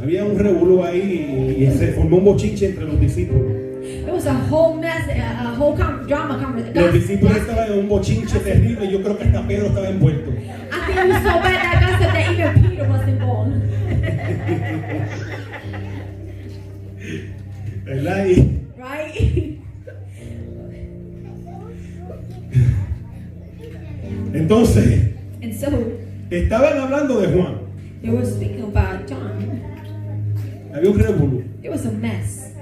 Había un revolú ahí y se formó un bochinche entre los discípulos. It was a whole mess, a whole drama conversation. Los discípulos estaban en un bochinche terrible. Yo creo que hasta Pedro estaba envuelto. I think it was so bad that God said that even Peter was involved. ¿Verdad? Y Right? entonces, And so estaban hablando de Juan. they were speaking about John. Había un revolú. It was a mess.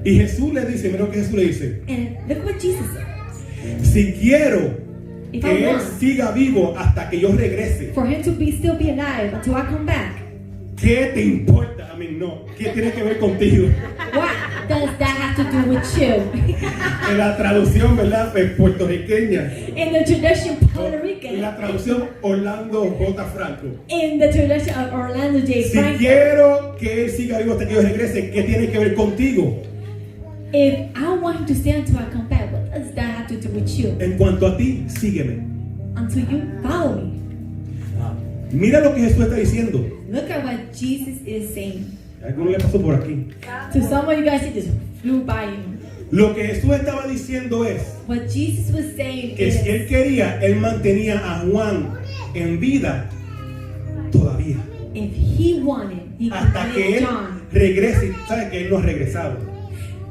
Y Jesús le dice, mira lo que Jesús le dice. And look what Jesus said. Si quiero If que I Él want siga vivo hasta que yo regrese, for Him to still be alive until I come back, ¿qué te importa? A mí no. ¿Qué tiene que ver contigo? what does that have to do with you? En la traducción, ¿verdad? Pues, puertorriqueña. In the tradition Puerto En Rican, la traducción Orlando J. Franco. in the tradition of Orlando J. Si Franco, quiero que Él siga vivo hasta que yo regrese, ¿qué tiene que ver contigo? if I want Him to stay until I come back, what does that have to do with you? En cuanto a ti, sígueme. Until you follow me. Mira lo que Jesús está diciendo. Look at what Jesus is saying. A alguno le pasó por aquí. To some of you guys, it just flew by you. Lo que Jesús estaba diciendo es What Jesus was saying que si Él is, quería, Él mantenía a Juan en vida todavía. if He wanted, He could Hasta que make Él John regrese. ¿Sabe que Él no ha regresado?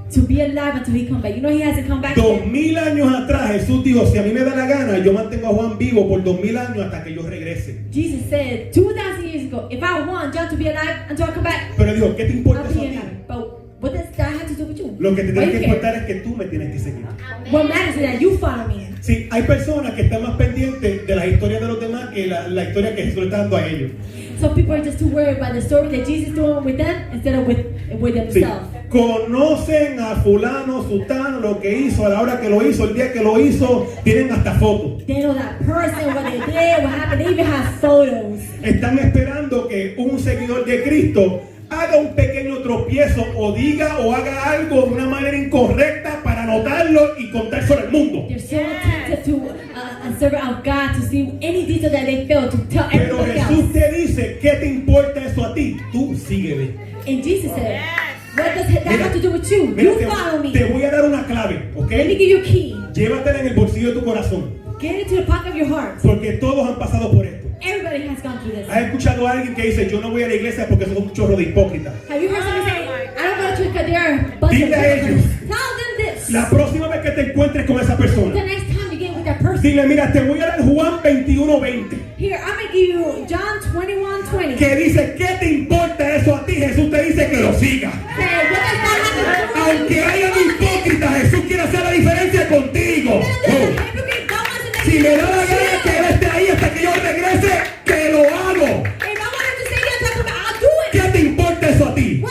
to be alive until He come back. You know He hasn't come back yet. 2000 años atrás Jesús dijo, si a mí me da la gana, yo mantengo a Juan vivo por 2000 años hasta que yo regrese. Jesus said 2,000 years ago, if I want John to be alive until I come back, Pero dijo, ¿qué te importa I'll eso a be ti? alive. But what does that have to do with you? Lo que te Why tiene que you care? importar es que tú me tienes que seguir. What matters is that you follow me. Sí, hay personas que están más pendientes de las historias de los demás que la historia que Jesús le está dando a ellos. Some people are just too worried about the story that Jesus is doing with them instead of with Sí. themselves. Conocen a fulano, sutano, lo que hizo, a la hora que lo hizo, el día que lo hizo, tienen hasta fotos. They know that person, what they did, what happened. They even have photos. Están esperando que un seguidor de Cristo haga un pequeño tropiezo o diga o haga algo de una manera incorrecta para anotarlo y contárselo al mundo. They're so attentive to a servant of God to see any detail that they fail to tell Pero everybody Jesús else. te dice, ¿qué te importa eso a ti? Tú sígueme. And Jesus said, what does that have to do with you? Mira, You follow te me. voy a dar una clave, ¿ok? Let me give you a key. Llévatela en el bolsillo de tu corazón, Get it to the pocket of your heart. porque todos han pasado por esto. Everybody has gone through this. ¿Has escuchado a alguien que dice, yo no voy a la iglesia porque son un chorro de hipócritas? Have you heard somebody say, I don't go to church because they're a bunch of Dile a ellos. hypocrites? Tell them this. La próxima vez que te encuentres con esa The persona, next time you get with that person. dile, mira, te voy a dar Juan 21:20, Here, I'm going to give you John 21:20. que dice, ¿qué te importa eso a ti? Jesús te dice que lo sigas. Say, what does that have to do with Aunque hayan hipócritas, Jesús quiere hacer la diferencia contigo. Oh. Si me da la gana que él esté ahí hasta que yo regrese, que lo hago. ¿Qué te importa eso a ti?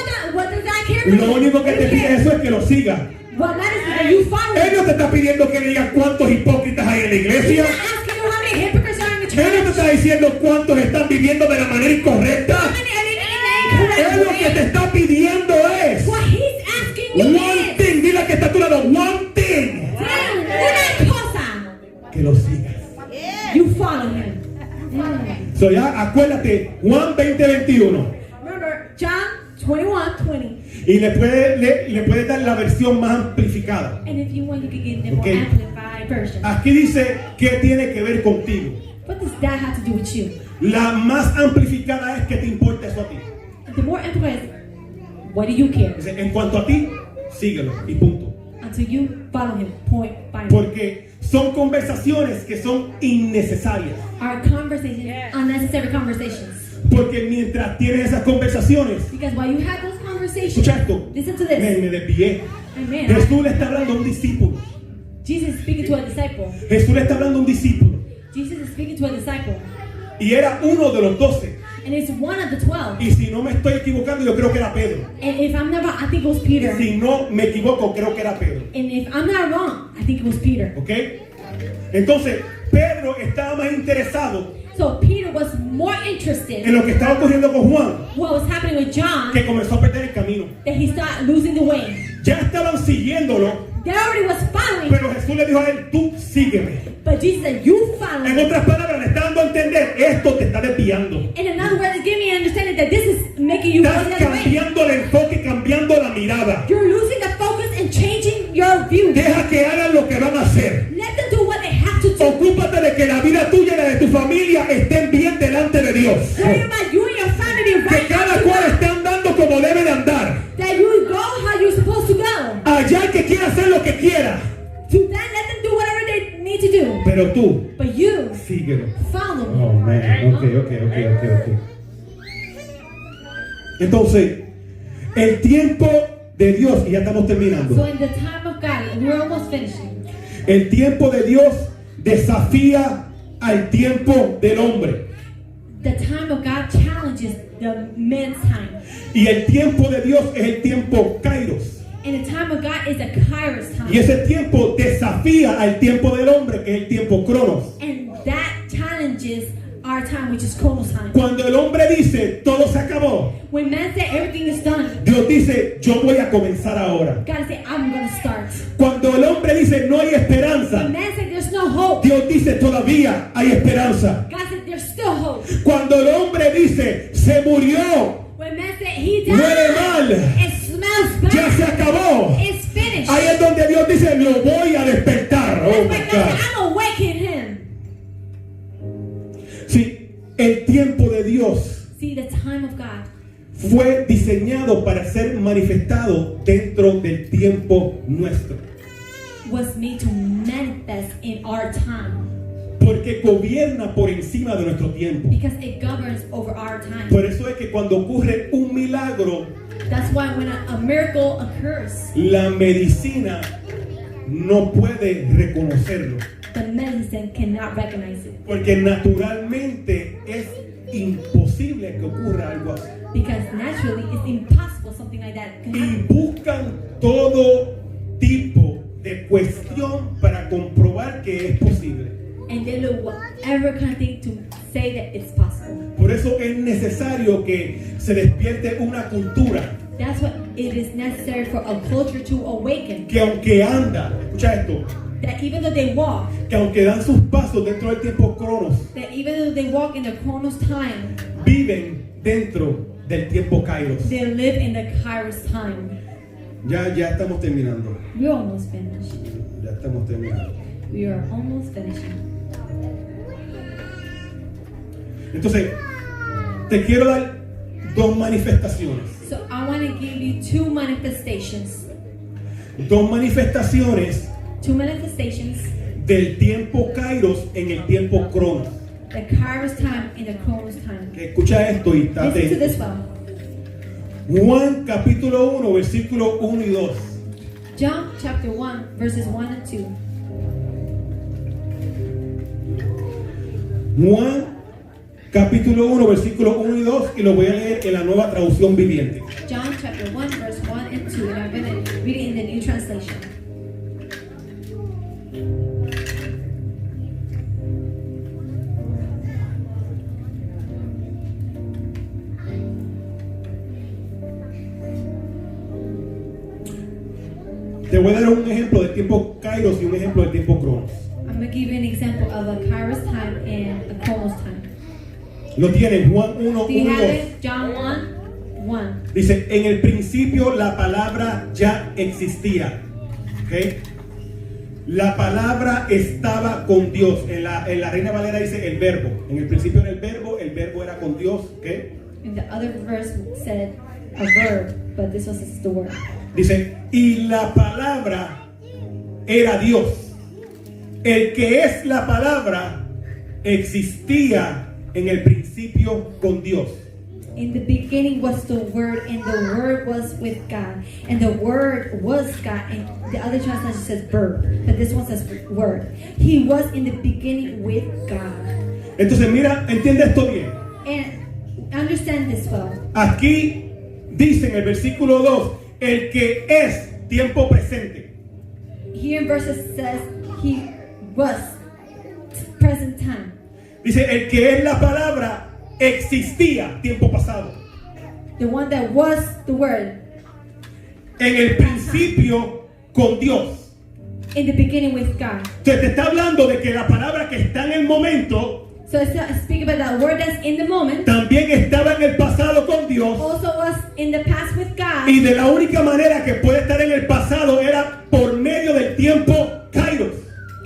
Lo único que te pide eso es que lo sigas. Él no te está pidiendo que le digas cuántos hipócritas hay en la iglesia. Él no te está diciendo cuántos están viviendo de la manera incorrecta. Él lo que te está pidiendo es one thing. Dile que está a tu lado, one thing. Que lo sigas. You follow him. Mm. So ya acuérdate, Juan 20:21. Remember, John 21:20. Y le puede dar la versión más amplificada. And if you want, you can get the Okay. more amplified version. Aquí dice que tiene que ver contigo. What does that have to do with you? La más amplificada es que te importa eso a ti. The more amplified is, what do you care? Dice, en cuanto a ti, síguelo y punto. Until you follow him, point by point. Porque son conversaciones que son innecesarias. Our conversations, unnecessary conversations. Porque mientras tienes esas conversaciones, Because while you have those conversations, escucha esto, listen to me this. desvié. Amen. Jesús le está hablando a un discípulo. Jesus is speaking to a disciple. Jesús le está hablando a un discípulo. Jesus is speaking to a disciple. Y era uno de los 12. And it's one of the 12. Y si no me estoy equivocando, yo creo que era Pedro. And if I'm not wrong, I think it was Peter. Si no me equivoco, creo que era Pedro. And if I'm not wrong, I think it was Peter. ¿Ok? Entonces, Pedro estaba más interesado So Peter was more interested en lo que estaba ocurriendo con Juan, what was happening with John, que comenzó a perder el camino. that he started losing the way. Ya estaban siguiéndolo, They already was following, pero Jesús le dijo a él, tú sígueme. but Jesus said, you follow En me. otras palabras, le está dando a entender, esto te está desviando. In another word, it's giving me an understanding that this is making you go Estás the other way. cambiando el enfoque, cambiando la mirada. You're losing the focus and changing your view. Deja que hagan lo que van a hacer. Let them do what they have to do. Ocúpate de que la vida tuya y la de tu familia estén bien delante de Dios. Worry about you and your family Que right cada now. cual esté andando como debe de andar. That you go how you're supposed to go. Allá el que quiera hacer lo que quiera. To then let them do whatever they need to do. Pero tú, But you síguelo. follow me. Oh, man. Ok. Entonces, el tiempo de Dios, y ya estamos So terminando. in the time of God, and we're almost finishing. El tiempo de Dios desafía al tiempo del hombre. The time of God challenges the men's time. Y el tiempo de Dios es el tiempo Kairos. And the time of God is a Kairos time. Y ese tiempo desafía al tiempo del hombre, que es el tiempo Cronos. And that challenges our time, which is Chronos time. Cuando el hombre dice, todo se acabó, When man said everything is done, Dios dice, yo voy a comenzar ahora. God said, I'm going to start. Cuando el hombre dice, no hay esperanza, When man said there's no hope, Dios dice, todavía hay esperanza. God said there's still hope. Cuando el hombre dice, se murió, When man said he huele died, mal, it smells ya se bad. acabó. It's finished. Ahí es donde Dios dice, lo voy a despertar. Oh, That's my why God God. said, I'm awakening him. Sí, el tiempo de Dios See, the time of God fue diseñado para ser manifestado dentro del tiempo nuestro. was made to manifest in our time Porque gobierna por encima de nuestro tiempo. because it governs over our time. Por eso es que cuando ocurre un milagro, That's why when a miracle occurs, la medicina no puede reconocerlo. the medicine cannot recognize it. Porque naturalmente es imposible que ocurra algo así. Because naturally, it's impossible something like that can Y happen. buscan todo tipo de cuestión para comprobar que es posible. And they look whatever kind of thing to say that it's possible. Por eso es necesario que se despierte una cultura That's what it is necessary for a culture to awaken. que aunque anda, escucha esto, That even though they walk, que aunque dan sus pasos dentro del tiempo cronos, that even though they walk in the Chronos time, viven dentro del tiempo kairos. they live in the Kairos time. Ya estamos terminando. We're almost finished. Ya estamos terminando. We are almost finishing. Entonces, te quiero dar dos manifestaciones. So I want to give you two manifestations. Dos manifestaciones Two manifestations. del tiempo kairos en el tiempo cronos. The Kairos time and the Chronos time. Escucha esto y está Listen to atento. this one. Juan capítulo 1, versículo 1 y 2. John chapter 1, verses 1 and 2. Juan capítulo 1, versículo 1 y 2, y lo voy a leer en la nueva traducción viviente. John chapter 1, verse 1 and 2. And I'm going to read it in the New Translation. Te voy a dar un ejemplo del tiempo kairos y un ejemplo del tiempo cronos. I'm going to give you an example of a Kairos time and a Chronos time. Lo tienen, Juan 1, 1 Do y you have 2. it? John 1, 1. Dice, en el principio la palabra ya existía. ¿Ok? La palabra estaba con Dios. En la Reina Valera dice el verbo. En el principio era el verbo era con Dios. ¿Ok? And the other verse said a verb, but this one says the word. Dice, y la palabra era Dios. El que es la palabra existía en el principio con Dios. In the beginning was the Word, and the Word was with God, and the Word was God. And the other translation says verb, but this one says word. He was in the beginning with God. Entonces mira, entiende esto bien. And understand this well. Aquí dice en el versículo 2, el que es tiempo presente. Here in verses says He was present time. Dice, el que es la palabra existía tiempo pasado. The one that was the Word. En el principio con Dios. In the beginning with God. Entonces te está hablando de que la palabra que está en el momento So it's speaking about that word that's in the moment. también estaba en el pasado con Dios. Also was in the past with God. Y de la única manera que puede estar en el pasado era por medio del tiempo kairos.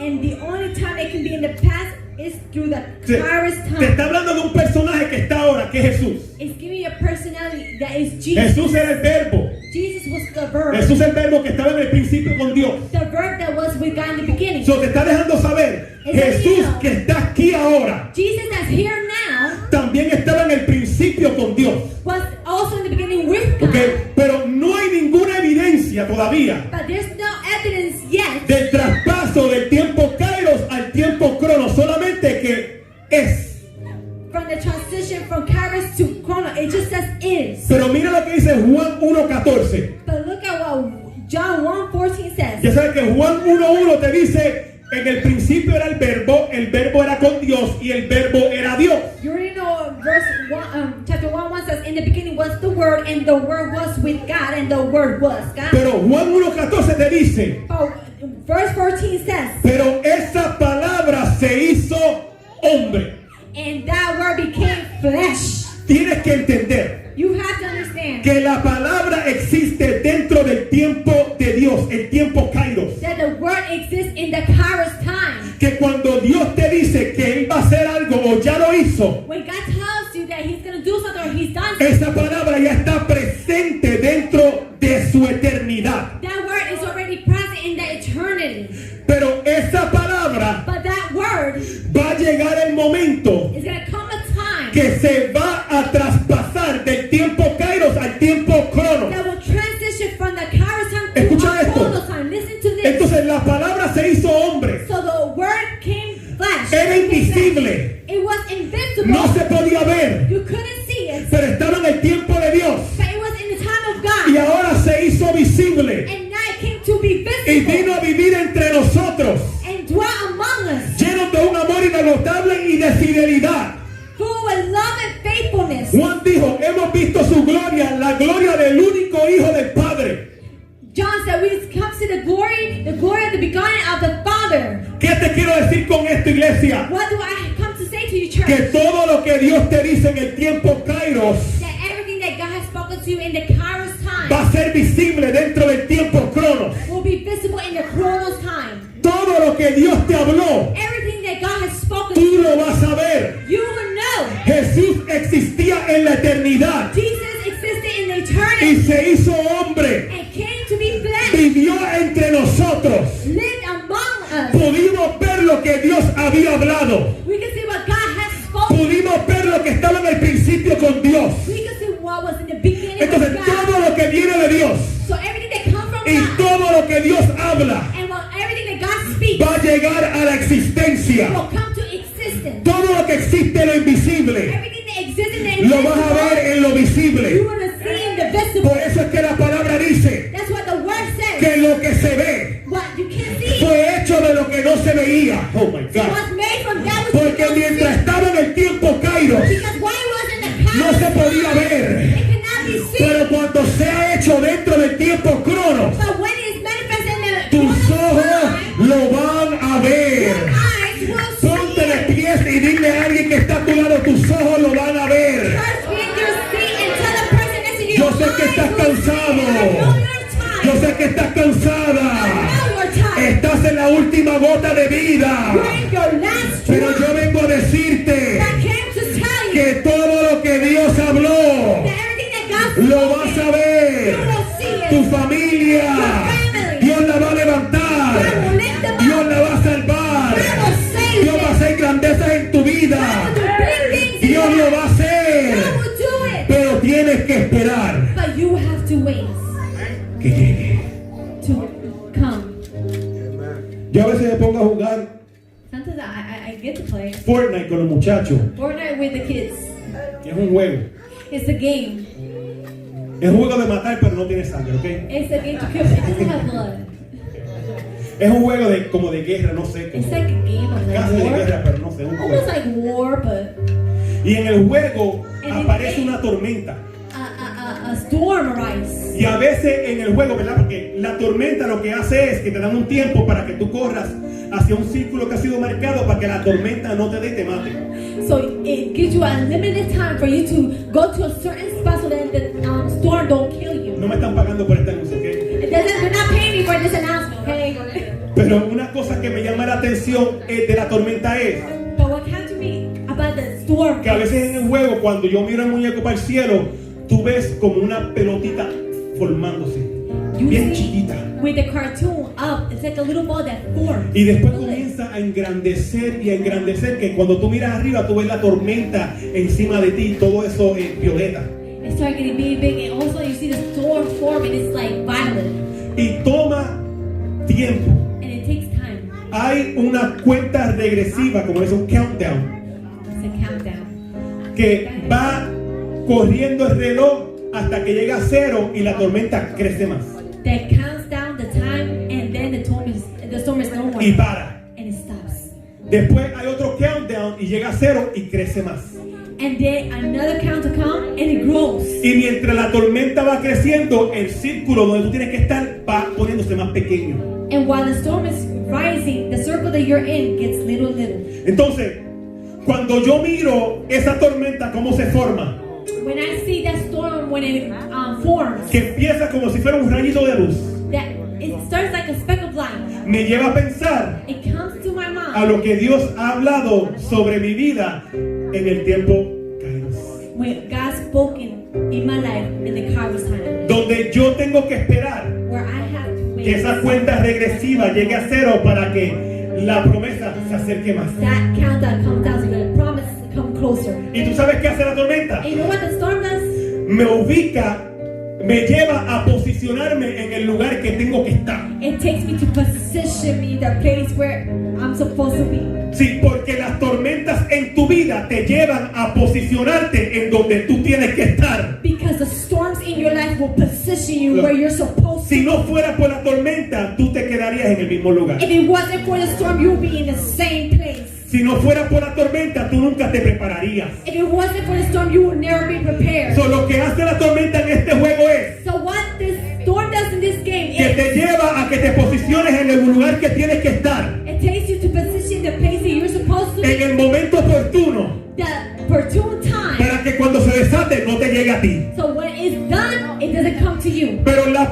And the only time it can be in the past is through the Kairos Te time. está hablando de un personaje que está ahora, que es Jesús. It's giving you a personality that is Jesus. Jesús era el verbo. Jesus was the verb. Jesús es el verbo que estaba en el principio con Dios. The verb that was with God in the beginning. So te está dejando saber, Jesús que está aquí ahora, Jesus that's here now también estaba en el principio con Dios. was also in the beginning with God. ¿Ok? Pero no hay ninguna evidencia todavía But there's no evidence yet del traspaso del tiempo kairos al tiempo cronos, solamente que es. from the transition from Kairos to Chronos. It just says is. Pero mira lo que dice Juan 1:14. But look at what John 1:14 says. Ya sabes que Juan 1:1 te dice, en el principio era el verbo era con Dios y el verbo era Dios. You already know verse 1, chapter 1 says, in the beginning was the Word, and the Word was with God, and the Word was God. Pero Juan 1:14 te dice, But verse 14 says, pero esa palabra se hizo hombre. and that Word became flesh. Tienes que entender You have to understand que la palabra existe dentro del tiempo de Dios, el tiempo kairos. that the Word exists in the Kairos time. Que cuando Dios te dice que Él va a hacer algo o ya lo hizo, When God tells you that He's going to do something or He's done something, esa palabra ya está presente dentro de su eternidad. that Word is already present in the eternity. Pero esa palabra But that Word va a llegar el momento is going to come a time que se va a traspasar del tiempo kairos al tiempo cronos. that will transition from the Kairos time to Escucha our esto. Chronos time. Listen to this. Entonces la palabra se hizo hombre. So the Word flash. Era invisible. It was invisible. No se podía ver, You couldn't see it. pero estaba en el tiempo de Dios. But it was in the time of Y God. ahora se hizo visible And now it came to be y visible. vino a vivir entre nosotros, And dwell among us. llenos de un amor inagotable y de fidelidad. Full with love and faithfulness. Juan dijo, hemos visto su gloria, la gloria del único Hijo del Padre. John said, we come to the glory of the begotten of the Father. ¿Qué te quiero decir con esto, iglesia? What do I come to say to you, church? Que todo lo que Dios te dice en el tiempo Kairos That everything that God has spoken to you in the Kairos time va a ser visible dentro del tiempo Cronos. will be visible in the Chronos time. Todo lo que Dios te habló, Everything that God has spoken to tú you, lo vas a ver. you will know. Jesús existía en la eternidad Jesus existed in the y eternity se hizo hombre. and came to be flesh, Vivió entre nosotros. lived among us. Pudimos ver lo que Dios había hablado. We can see what God has spoken. Pudimos ver lo que estaba en el principio con Dios. We can see what was in the beginning Entonces of God. todo lo que viene de Dios So everything that comes from y God todo lo que Dios habla and everything that God speaks va a llegar a la existencia. will come to existence. Todo lo que existe en lo invisible Everything that exists in the lo vas a ver invisible, en lo visible. you want to see in the visible. Por eso es que la palabra dice That's what the word says. que lo que se ve What you can see fue hecho de lo que no se veía. Oh my God. was made from that which Porque you don't mientras see. estaba en el tiempo Kairos, Because while it was in the no past, se podía ver. it cannot be seen. Pero cuando sea hecho dentro del tiempo Cronos, But when it's manifested in the tus Chronos ojos time, lo van a ver. your eyes will see Ponte de it. pies y dile a alguien que está a tu lado, tus ojos lo van a ver. First get your seat and tell the person next to you, Yo your sé que eyes estás will see cansado. it. I know you're tired. Yo sé que estás cansada. I know you're tired. Estás en la última gota de vida. You're in your last Pero drop. yo vengo a decirte I came to tell you que todo lo que Dios habló that everything that God lo spoke, vas a ver. you will see Tu it. familia, Dios la va a levantar. God will lift them Dios up. la va a salvar. God will save Dios va a them. hacer grandezas en tu God will vida. do big things in Dios your lo life. va a hacer. God will do it. Pero tienes que esperar But you have to wait que llegue. to come. Yo a veces me pongo a jugar Sometimes I get to play Fortnite con los muchachos. Fortnite with the kids. Es un juego. It's a game. Es un juego de matar, pero no tiene sangre, ¿ok? It's a game to kill. It doesn't have blood. Es un juego de como de guerra, no sé. It's Como, like a game of casi de like guerra, war. pero no sé. Un Almost juego. like war, but Y en el juego En el aparece game. una tormenta. a storm arises. Y a veces en el juego, ¿verdad? Porque la tormenta lo que hace es que te dan un tiempo para que tú corras hacia un círculo que ha sido marcado para que la tormenta no te dé y te mate. So it gives you a limited time for you to go to a certain spot so that the storm don't kill you. No me están pagando por esta anuncio, ¿ok? They're not paying me for this announcement, okay? Pero una cosa que me llama la atención de la tormenta es But what came to me about the storm que a veces en el juego, cuando yo miro el muñeco para el cielo, tú ves como una pelotita formándose, you bien see chiquita. with the cartoon up, it's like a little ball that forms. Y después comienza a engrandecer y a engrandecer, que cuando tú miras arriba, tú ves la tormenta encima de ti, todo eso violeta. It starts getting big, and also you see the storm form, and it's like violet, Y toma tiempo. and it takes time. Hay una cuenta regresiva, como es un countdown, It's a countdown. que va corriendo el reloj hasta que llega a cero y la tormenta crece más. That counts down the time, and then the storm is no more, Y para. and it stops. Después hay otro countdown y llega a cero y crece más. And then another count to come, and it grows. Y mientras la tormenta va creciendo, el círculo donde tú tienes que estar va poniéndose más pequeño. And while the storm is rising, the circle that you're in gets little and little. Entonces, cuando yo miro esa tormenta cómo se forma, When I see that storm, when it forms, que empieza como si fuera un rayito de luz, that it starts like a speck of light. me lleva a pensar It comes to my a mind lo que Dios ha hablado sobre mi vida en el tiempo Kairos, when God spoken in my life in the Kairos time, donde yo tengo que esperar where I have to que wait. esa cuenta regresiva llegue a cero para que la promesa se acerque más. That countdown comes down so the promise come closer. ¿Y tú sabes qué hace la tormenta? And you know what the storm does? Me ubica, me lleva a posicionarme en el lugar que tengo que estar. It takes me to position me in the place where I'm supposed to be. Sí, porque la tormentas te llevan a posicionarte en donde tú tienes que estar. Because the storms in your life will position you where you're supposed to. Si no fuera por la tormenta, tú te quedarías en el mismo lugar. If it wasn't for the storm, you would be in the same place. Si no fuera por la tormenta, tú nunca te prepararías. If it wasn't for the storm, you would never be prepared. So, lo que hace la tormenta en este juego es So what this storm does in this game que is te lleva a que te posiciones en el lugar que tienes que estar, it takes you to position the place that you're supposed to en be, el momento oportuno, the opportune time. para que cuando se desate no te llegue a ti. So when it's done, it doesn't come to you. Pero la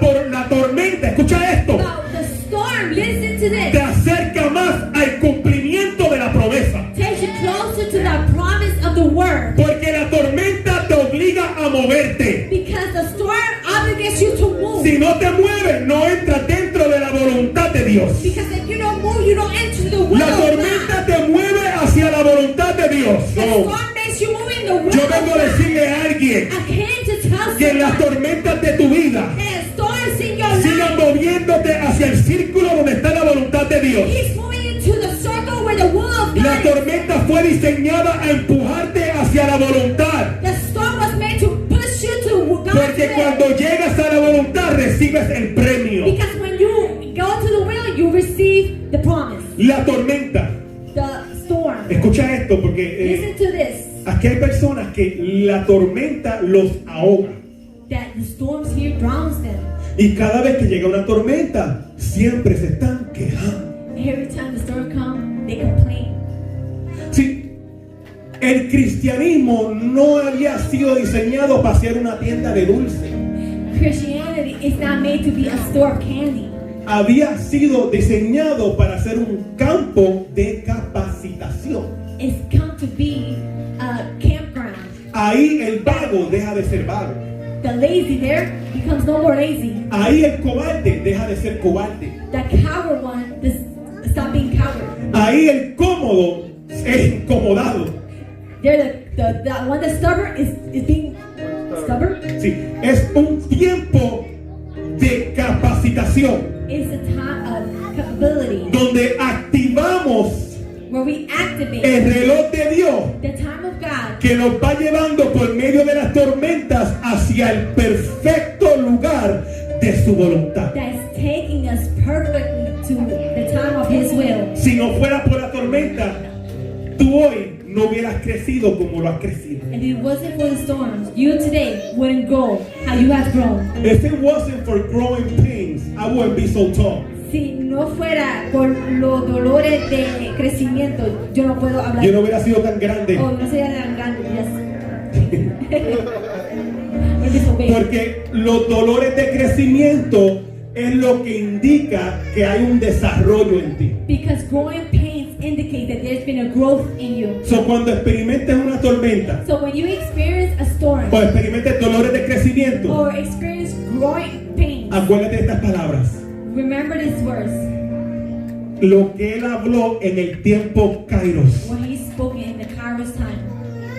tormenta, escucha esto, Now the storm, listen to te this, acerca más al cumplimiento de la promesa. takes you closer to the promise of the word. Porque la tormenta te obliga a moverte. Because the storm obligates you to move. Si no te mueves, no entras dentro de la voluntad de Dios. Because if you don't move, you don't enter the will La of God. tormenta te mueve hacia la voluntad de Dios. The No. storm makes you move in the will Yo of vengo a God. decirle a alguien I came to tell que you las tormentas de tu vida that storms in your sigan life, moviéndote hacia el círculo donde está la voluntad de Dios. He's moving you to the circle where the will of La God is. tormenta fue diseñada a empujarte hacia la voluntad. The storm was meant to push you to God's Porque will. cuando llegas a la voluntad recibes el premio. Because when you go to the will, you receive the promise. La tormenta. The storm. Escucha esto porque Listen to this. aquí hay personas que la tormenta los ahoga. That the storms here drowns them. Y cada vez que llega una tormenta, siempre se están quejando. Every time the storm comes, they complain. Sí, el cristianismo no había sido diseñado para ser una tienda de dulce. Christianity is not made to be a store of candy. Había sido diseñado para ser un campo de capacitación. It's come to be a campground. Ahí el vago deja de ser vago. The lazy there becomes no more lazy. Ahí el cobarde deja de ser cobarde. The coward one stop being coward. Ahí el cómodo es incomodado. There the one that's stubborn is being stubborn. Sí, es un tiempo de capacitación It's a time of capability donde activamos where we activate el reloj de Dios the time of God que nos va llevando por medio de las tormentas hacia el perfecto lugar de su voluntad. that is taking us perfectly to the time of His will. Si no fuera por la tormenta, tú hoy no hubieras crecido como lo has crecido. And if it wasn't for the storms, you today wouldn't grow how you have grown. If it wasn't for growing pains, I wouldn't be so tall. Si no fuera por los dolores de crecimiento, yo no puedo hablar. Yo no hubiera sido tan grande. Oh, no sería tan grande, yes. Would be so big. Porque los dolores de crecimiento es lo que indica que hay un desarrollo en ti. Because growing pains indicate that there's been a growth in you. So, cuando experimentes una tormenta So when you experience a storm o experimentes dolores de crecimiento, or experience growing pains, acuérdate de estas palabras. remember this verse. Lo que él habló en el tiempo Kairos What He spoke in the Kairos time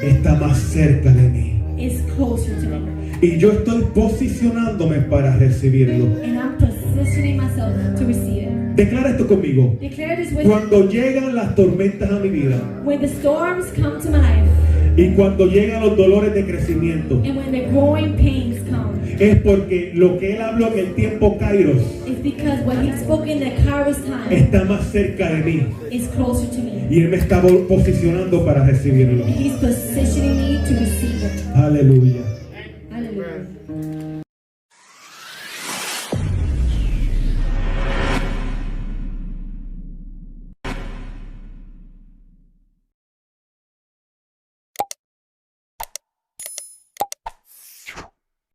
está más cerca de mí. is closer to me. Y yo estoy posicionándome para recibirlo. And I'm positioning myself to receive it. Declara esto conmigo. Declare this with me. Cuando llegan las tormentas a mi vida When the storms come to my life y cuando llegan los dolores de crecimiento, and when the growing pains come, es porque lo que él habló en el tiempo Kairos it's because what He spoke in the Kairos time está más cerca de mí is closer to me. y él me está posicionando para recibirlo. And He's positioning me to receive it. Aleluya. Hallelujah.